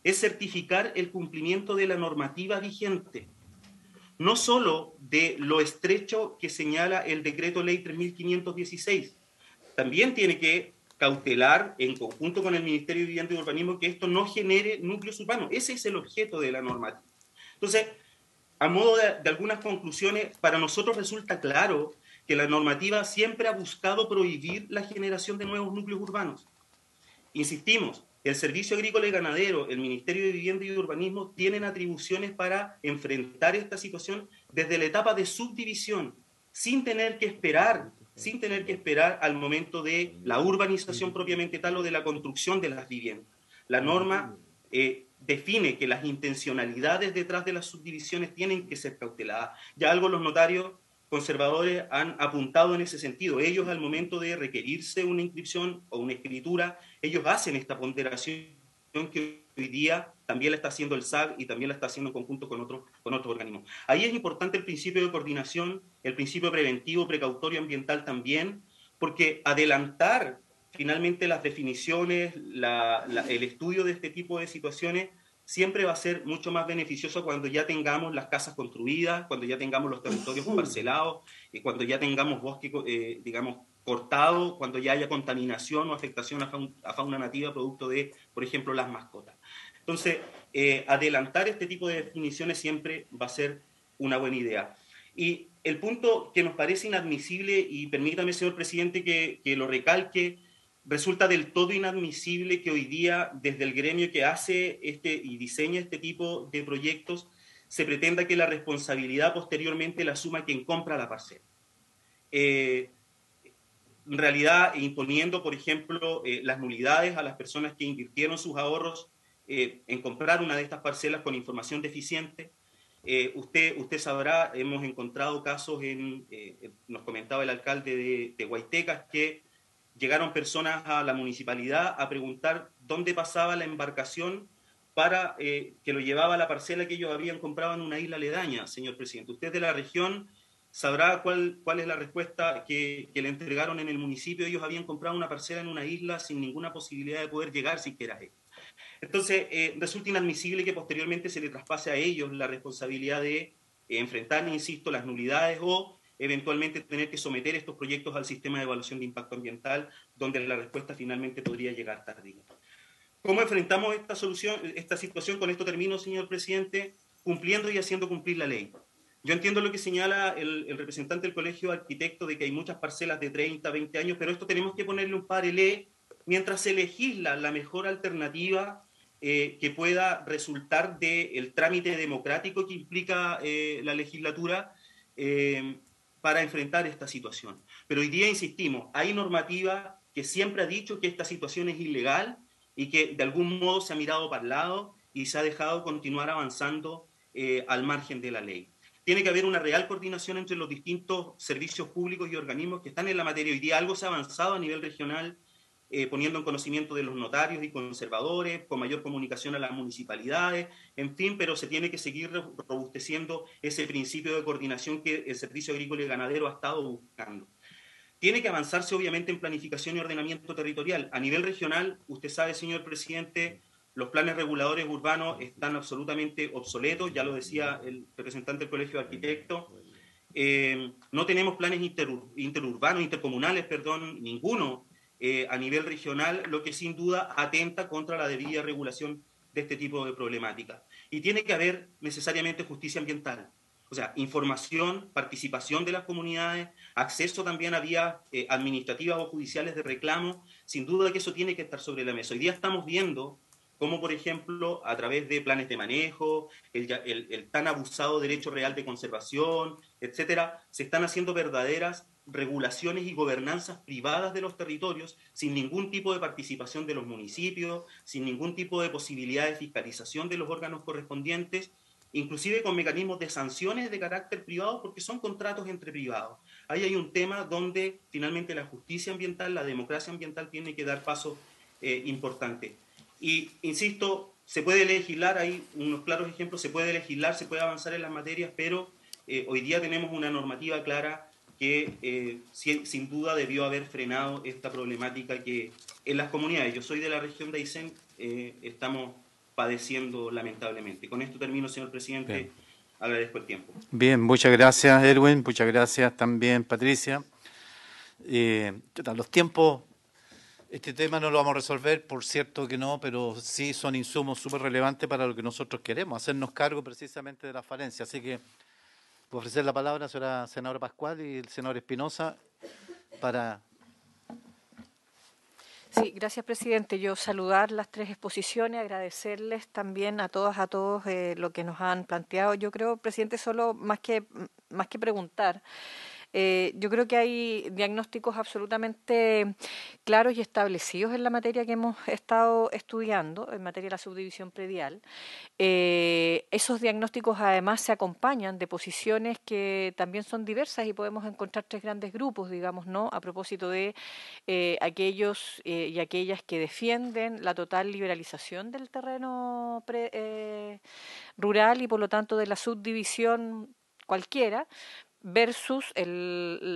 es certificar el cumplimiento de la normativa vigente, no solo de lo estrecho que señala el Decreto Ley 3.516, también tiene que cautelar, en conjunto con el Ministerio de Vivienda y Urbanismo, que esto no genere núcleos urbanos. Ese es el objeto de la normativa. Entonces, a modo de algunas conclusiones, para nosotros resulta claro que la normativa siempre ha buscado prohibir la generación de nuevos núcleos urbanos. Insistimos, el Servicio Agrícola y Ganadero, el Ministerio de Vivienda y Urbanismo tienen atribuciones para enfrentar esta situación desde la etapa de subdivisión, sin tener que esperar al momento de la urbanización propiamente tal o de la construcción de las viviendas. La norma define que las intencionalidades detrás de las subdivisiones tienen que ser cauteladas. Ya algo los notarios conservadores han apuntado en ese sentido. Ellos, al momento de requerirse una inscripción o una escritura, ellos hacen esta ponderación que hoy día también la está haciendo el SAG y también la está haciendo en conjunto con otros organismos. Ahí es importante el principio de coordinación, el principio preventivo, precautorio ambiental también, porque adelantar finalmente las definiciones, el estudio de este tipo de situaciones siempre va a ser mucho más beneficioso cuando ya tengamos las casas construidas, cuando ya tengamos los territorios parcelados, cuando ya tengamos bosque, digamos, cortado, cuando ya haya contaminación o afectación a fauna nativa producto de, por ejemplo, las mascotas. Entonces, adelantar este tipo de definiciones siempre va a ser una buena idea. Y el punto que nos parece inadmisible, y permítame, señor presidente, que lo recalque, resulta del todo inadmisible que hoy día, desde el gremio que hace y diseña este tipo de proyectos, se pretenda que la responsabilidad posteriormente la asuma quien compra la parcela. En realidad, imponiendo, por ejemplo, las nulidades a las personas que invirtieron sus ahorros en comprar una de estas parcelas con información deficiente. Usted sabrá, hemos encontrado casos, nos comentaba el alcalde de Huaytecas, que llegaron personas a la municipalidad a preguntar dónde pasaba la embarcación para que lo llevaba a la parcela que ellos habían comprado en una isla aledaña, señor presidente. Usted de la región sabrá cuál es la respuesta que le entregaron en el municipio. Ellos habían comprado una parcela en una isla sin ninguna posibilidad de poder llegar siquiera a él. Entonces, resulta inadmisible que posteriormente se le traspase a ellos la responsabilidad de enfrentar, insisto, las nulidades o eventualmente tener que someter estos proyectos al sistema de evaluación de impacto ambiental, donde la respuesta finalmente podría llegar tardía. ¿Cómo enfrentamos esta situación? Con esto termino, señor presidente, cumpliendo y haciendo cumplir la ley. Yo entiendo lo que señala el representante del Colegio de Arquitectos de que hay muchas parcelas de 30, 20 años, pero esto tenemos que ponerle un parelé mientras se legisla la mejor alternativa que pueda resultar del trámite democrático que implica la legislatura para enfrentar esta situación. Pero hoy día, insistimos, hay normativa que siempre ha dicho que esta situación es ilegal y que de algún modo se ha mirado para el lado y se ha dejado continuar avanzando al margen de la ley. tiene que haber una real coordinación entre los distintos servicios públicos y organismos que están en la materia. Hoy día algo se ha avanzado a nivel regional, poniendo en conocimiento de los notarios y conservadores, con mayor comunicación a las municipalidades, en fin, pero se tiene que seguir robusteciendo ese principio de coordinación que el Servicio Agrícola y Ganadero ha estado buscando. Tiene que avanzarse obviamente en planificación y ordenamiento territorial. A nivel regional, usted sabe, señor presidente, los planes reguladores urbanos están absolutamente obsoletos, ya lo decía el representante del Colegio de Arquitectos. No tenemos planes intercomunales, ninguno a nivel regional, lo que sin duda atenta contra la debida regulación de este tipo de problemática. Y tiene que haber necesariamente justicia ambiental. O sea, información, participación de las comunidades, acceso también a vías administrativas o judiciales de reclamo. Sin duda que eso tiene que estar sobre la mesa. Hoy día estamos viendo cómo, por ejemplo, a través de planes de manejo, el tan abusado derecho real de conservación, etcétera, se están haciendo verdaderas regulaciones y gobernanzas privadas de los territorios sin ningún tipo de participación de los municipios, sin ningún tipo de posibilidad de fiscalización de los órganos correspondientes, inclusive con mecanismos de sanciones de carácter privado, porque son contratos entre privados. Ahí hay un tema donde finalmente la justicia ambiental, la democracia ambiental tiene que dar pasos importantes. Y, insisto, se puede legislar, hay unos claros ejemplos, se puede legislar, se puede avanzar en las materias, pero hoy día tenemos una normativa clara que sin duda debió haber frenado esta problemática que en las comunidades, yo soy de la región de Aysén, estamos padeciendo lamentablemente. Con esto termino, señor presidente. Bien. Agradezco el tiempo. Bien, muchas gracias, Erwin. Muchas gracias también, Patricia. Los tiempos, este tema no lo vamos a resolver, por cierto que no, pero sí son insumos súper relevantes para lo que nosotros queremos, hacernos cargo precisamente de la falencia. Así que voy a ofrecer la palabra a la señora senadora Pascual y el senador Espinosa para... Sí, gracias, presidente. Yo saludar las tres exposiciones, agradecerles también a todas, a todos lo que nos han planteado. Yo creo, presidente, solo más que preguntar, yo creo que hay diagnósticos absolutamente claros y establecidos en la materia que hemos estado estudiando, en materia de la subdivisión predial. Esos diagnósticos además se acompañan de posiciones que también son diversas y podemos encontrar tres grandes grupos, digamos, ¿no? A propósito de aquellos y aquellas que defienden la total liberalización del terreno rural y por lo tanto de la subdivisión cualquiera, versus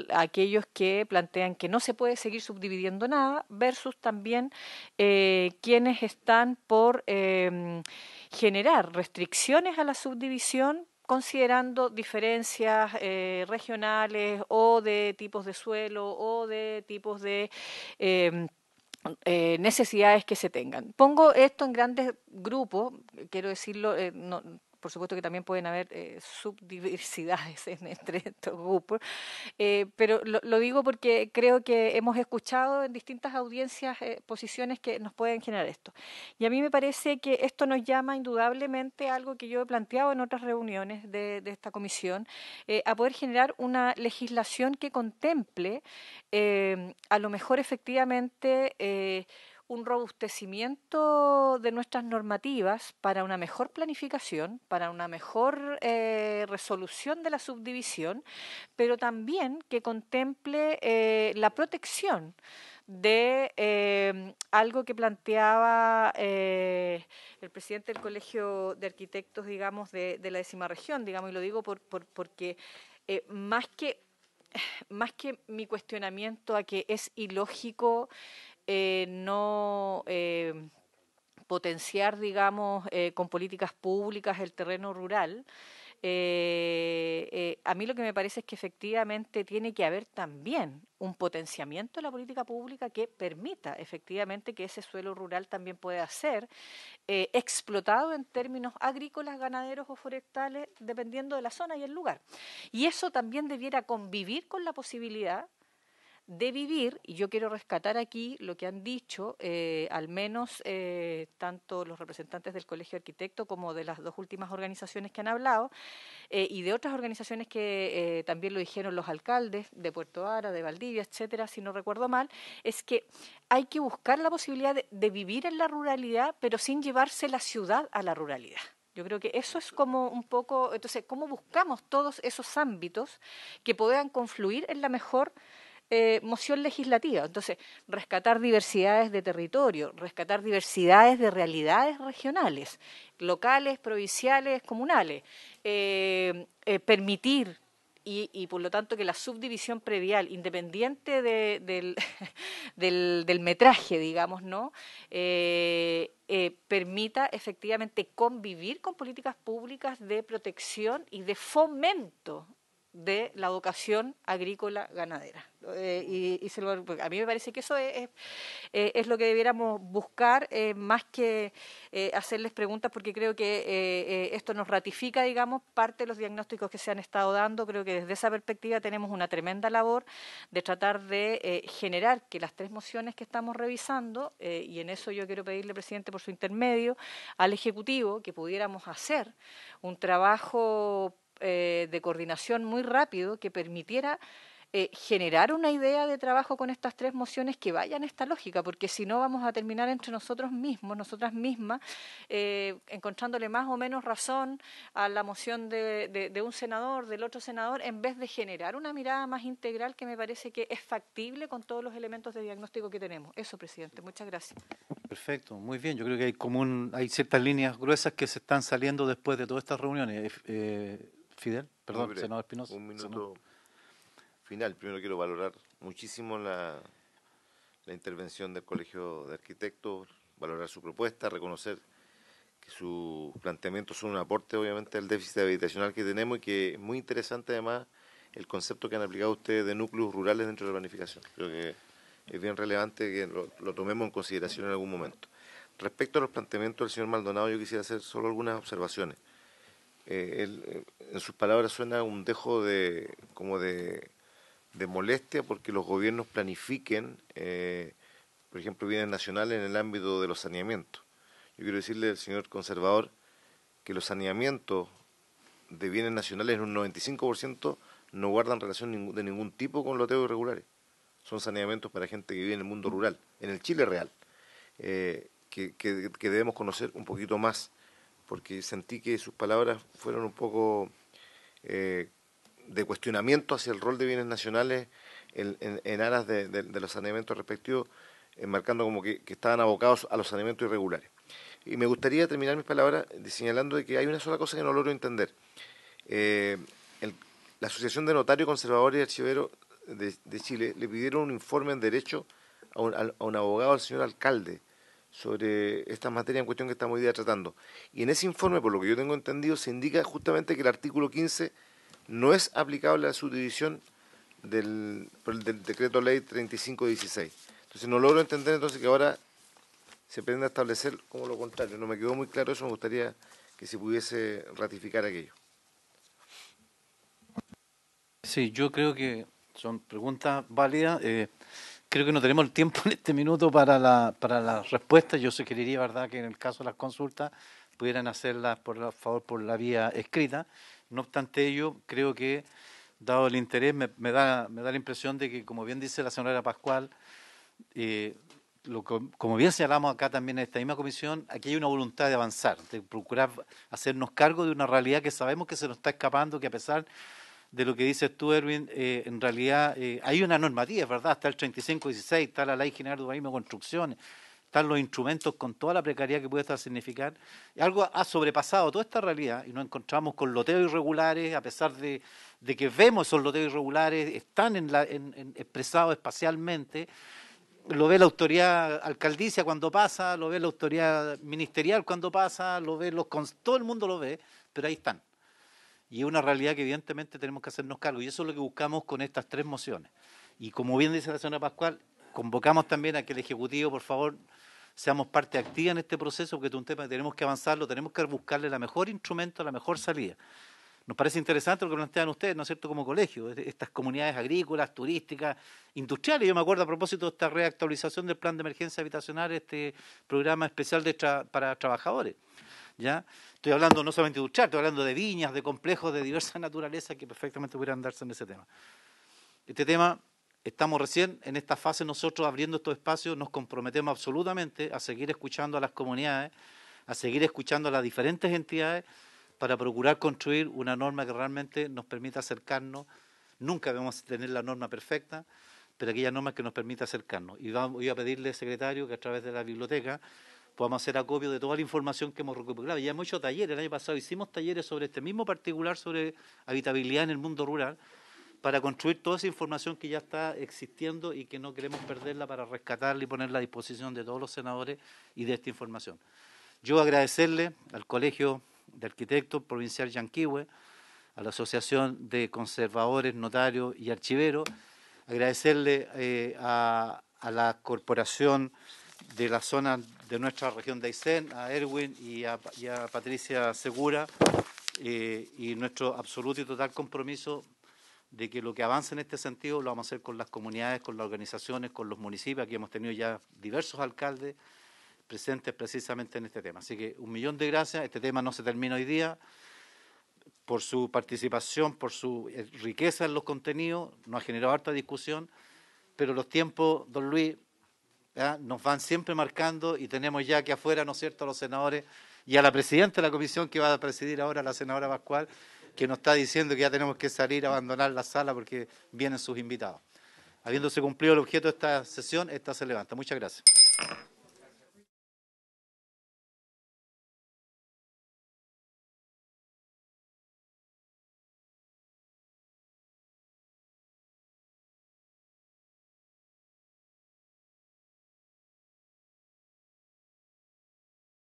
aquellos que plantean que no se puede seguir subdividiendo nada, versus también quienes están por generar restricciones a la subdivisión considerando diferencias regionales o de tipos de suelo o de tipos de necesidades que se tengan. Pongo esto en grandes grupos, quiero decirlo, por supuesto que también pueden haber subdiversidades entre estos grupos, pero lo digo porque creo que hemos escuchado en distintas audiencias posiciones que nos pueden generar esto. Y a mí me parece que esto nos llama indudablemente a algo que yo he planteado en otras reuniones de esta comisión, a poder generar una legislación que contemple a lo mejor efectivamente un robustecimiento de nuestras normativas para una mejor planificación, para una mejor resolución de la subdivisión, pero también que contemple la protección de algo que planteaba el presidente del Colegio de Arquitectos, digamos, de la 10ª región, digamos, y lo digo porque más que mi cuestionamiento a que es ilógico no potenciar, digamos, con políticas públicas el terreno rural, a mí lo que me parece es que efectivamente tiene que haber también un potenciamiento de la política pública que permita efectivamente que ese suelo rural también pueda ser explotado en términos agrícolas, ganaderos o forestales, dependiendo de la zona y el lugar. Y eso también debiera convivir con la posibilidad de vivir, y yo quiero rescatar aquí lo que han dicho, al menos tanto los representantes del Colegio de Arquitectos como de las dos últimas organizaciones que han hablado, y de otras organizaciones que también lo dijeron los alcaldes de Puerto Ara, de Valdivia, etcétera, si no recuerdo mal, es que hay que buscar la posibilidad de vivir en la ruralidad, pero sin llevarse la ciudad a la ruralidad. Yo creo que eso es como un poco, entonces, ¿cómo buscamos todos esos ámbitos que puedan confluir en la mejor moción legislativa? Entonces, rescatar diversidades de territorio, rescatar diversidades de realidades regionales, locales, provinciales, comunales, permitir y por lo tanto que la subdivisión predial, independiente del metraje, digamos, ¿no? Permita efectivamente convivir con políticas públicas de protección y de fomento de la vocación agrícola ganadera. A mí me parece que eso es lo que debiéramos buscar, más que hacerles preguntas, porque creo que esto nos ratifica, digamos, parte de los diagnósticos que se han estado dando. Creo que desde esa perspectiva tenemos una tremenda labor de tratar de generar que las 3 mociones que estamos revisando, y en eso yo quiero pedirle, presidente, por su intermedio, al Ejecutivo, que pudiéramos hacer un trabajo de coordinación muy rápido que permitiera generar una idea de trabajo con estas 3 mociones que vayan esta lógica, porque si no vamos a terminar entre nosotros mismos, nosotras mismas, encontrándole más o menos razón a la moción de un senador, del otro senador, en vez de generar una mirada más integral que me parece que es factible con todos los elementos de diagnóstico que tenemos. Eso, presidente. Muchas gracias. Perfecto, muy bien. Yo creo que hay ciertas líneas gruesas que se están saliendo después de todas estas reuniones. Fidel, perdón, senador Espinosa. Un minuto final. Primero quiero valorar muchísimo la intervención del Colegio de Arquitectos, valorar su propuesta, reconocer que sus planteamientos son un aporte obviamente al déficit habitacional que tenemos y que es muy interesante además el concepto que han aplicado ustedes de núcleos rurales dentro de la planificación. Creo que es bien relevante que lo tomemos en consideración en algún momento. Respecto a los planteamientos del señor Maldonado, yo quisiera hacer solo algunas observaciones. En sus palabras suena un dejo de molestia porque los gobiernos planifiquen, por ejemplo, bienes nacionales en el ámbito de los saneamientos. Yo quiero decirle al señor conservador que los saneamientos de bienes nacionales en un 95% no guardan relación de ningún tipo con loteos irregulares. Son saneamientos para gente que vive en el mundo rural, en el Chile real, que debemos conocer un poquito más, porque sentí que sus palabras fueron un poco de cuestionamiento hacia el rol de bienes nacionales en aras de los saneamientos respectivos, marcando como que estaban abocados a los saneamientos irregulares. Y me gustaría terminar mis palabras señalando de que hay una sola cosa que no logro entender. La Asociación de Notarios Conservadores y Archiveros de Chile le pidieron un informe en derecho a un abogado, al señor alcalde, sobre esta materia en cuestión que estamos hoy día tratando. Y en ese informe, por lo que yo tengo entendido, se indica justamente que el artículo 15 no es aplicable a la subdivisión del decreto ley 3516. Entonces no logro entender entonces que ahora se pretende establecer como lo contrario. No me quedó muy claro eso, me gustaría que se pudiese ratificar aquello. Sí, yo creo que son preguntas válidas. Creo que no tenemos el tiempo en este minuto para las respuestas. Yo sugeriría, ¿verdad?, que en el caso de las consultas pudieran hacerlas, por favor, por la vía escrita. No obstante ello, creo que, dado el interés, me da la impresión de que, como bien dice la señora Pascual, como bien señalamos acá también en esta misma comisión, aquí hay una voluntad de avanzar, de procurar hacernos cargo de una realidad que sabemos que se nos está escapando, que a pesar de lo que dices tú, Erwin, en realidad hay una normativa, ¿verdad? Está el 3516, está la Ley General de Urbanismo y Construcciones, están los instrumentos con toda la precariedad que puede estar significar. Algo ha sobrepasado toda esta realidad y nos encontramos con loteos irregulares, a pesar de que vemos esos loteos irregulares, están expresados espacialmente. Lo ve la autoridad alcaldicia cuando pasa, lo ve la autoridad ministerial cuando pasa, todo el mundo lo ve, pero ahí están. Y es una realidad que evidentemente tenemos que hacernos cargo, y eso es lo que buscamos con estas 3 mociones. Y como bien dice la señora Pascual, convocamos también a que el Ejecutivo, por favor, seamos parte activa en este proceso, porque es un tema que tenemos que avanzarlo, tenemos que buscarle la mejor instrumento, la mejor salida. Nos parece interesante lo que plantean ustedes, ¿no es cierto?, como colegio, estas comunidades agrícolas, turísticas, industriales. Yo me acuerdo a propósito de esta reactualización del plan de emergencia habitacional, este programa especial para trabajadores. ¿Ya? Estoy hablando no solamente de industrial, estoy hablando de viñas, de complejos de diversa naturaleza que perfectamente pudieran darse en ese tema. Este tema, estamos recién en esta fase nosotros abriendo estos espacios, nos comprometemos absolutamente a seguir escuchando a las comunidades, a seguir escuchando a las diferentes entidades para procurar construir una norma que realmente nos permita acercarnos. Nunca vamos a tener la norma perfecta, pero aquella norma que nos permita acercarnos. Y voy a pedirle, secretario, que a través de la biblioteca podamos hacer acopio de toda la información que hemos recuperado. Ya hemos hecho talleres, el año pasado hicimos talleres sobre este mismo particular, sobre habitabilidad en el mundo rural, para construir toda esa información que ya está existiendo y que no queremos perderla, para rescatarla y ponerla a disposición de todos los senadores y de esta información. Yo agradecerle al Colegio de Arquitectos Provincial Yanquihue, a la Asociación de Conservadores, Notarios y Archiveros, agradecerle a la Corporación de la zona de nuestra región de Aysén, a Erwin y a Patricia Segura, y nuestro absoluto y total compromiso de que lo que avance en este sentido lo vamos a hacer con las comunidades, con las organizaciones, con los municipios. Aquí hemos tenido ya diversos alcaldes presentes precisamente en este tema. Así que 1.000.000 de gracias. Este tema no se termina hoy día. Por su participación, por su riqueza en los contenidos, nos ha generado harta discusión, pero los tiempos, don Luis, nos van siempre marcando y tenemos ya que afuera, ¿no es cierto?, a los senadores y a la presidenta de la comisión que va a presidir ahora, la senadora Pascual, que nos está diciendo que ya tenemos que salir a abandonar la sala porque vienen sus invitados. Habiéndose cumplido el objeto de esta sesión, esta se levanta. Muchas gracias.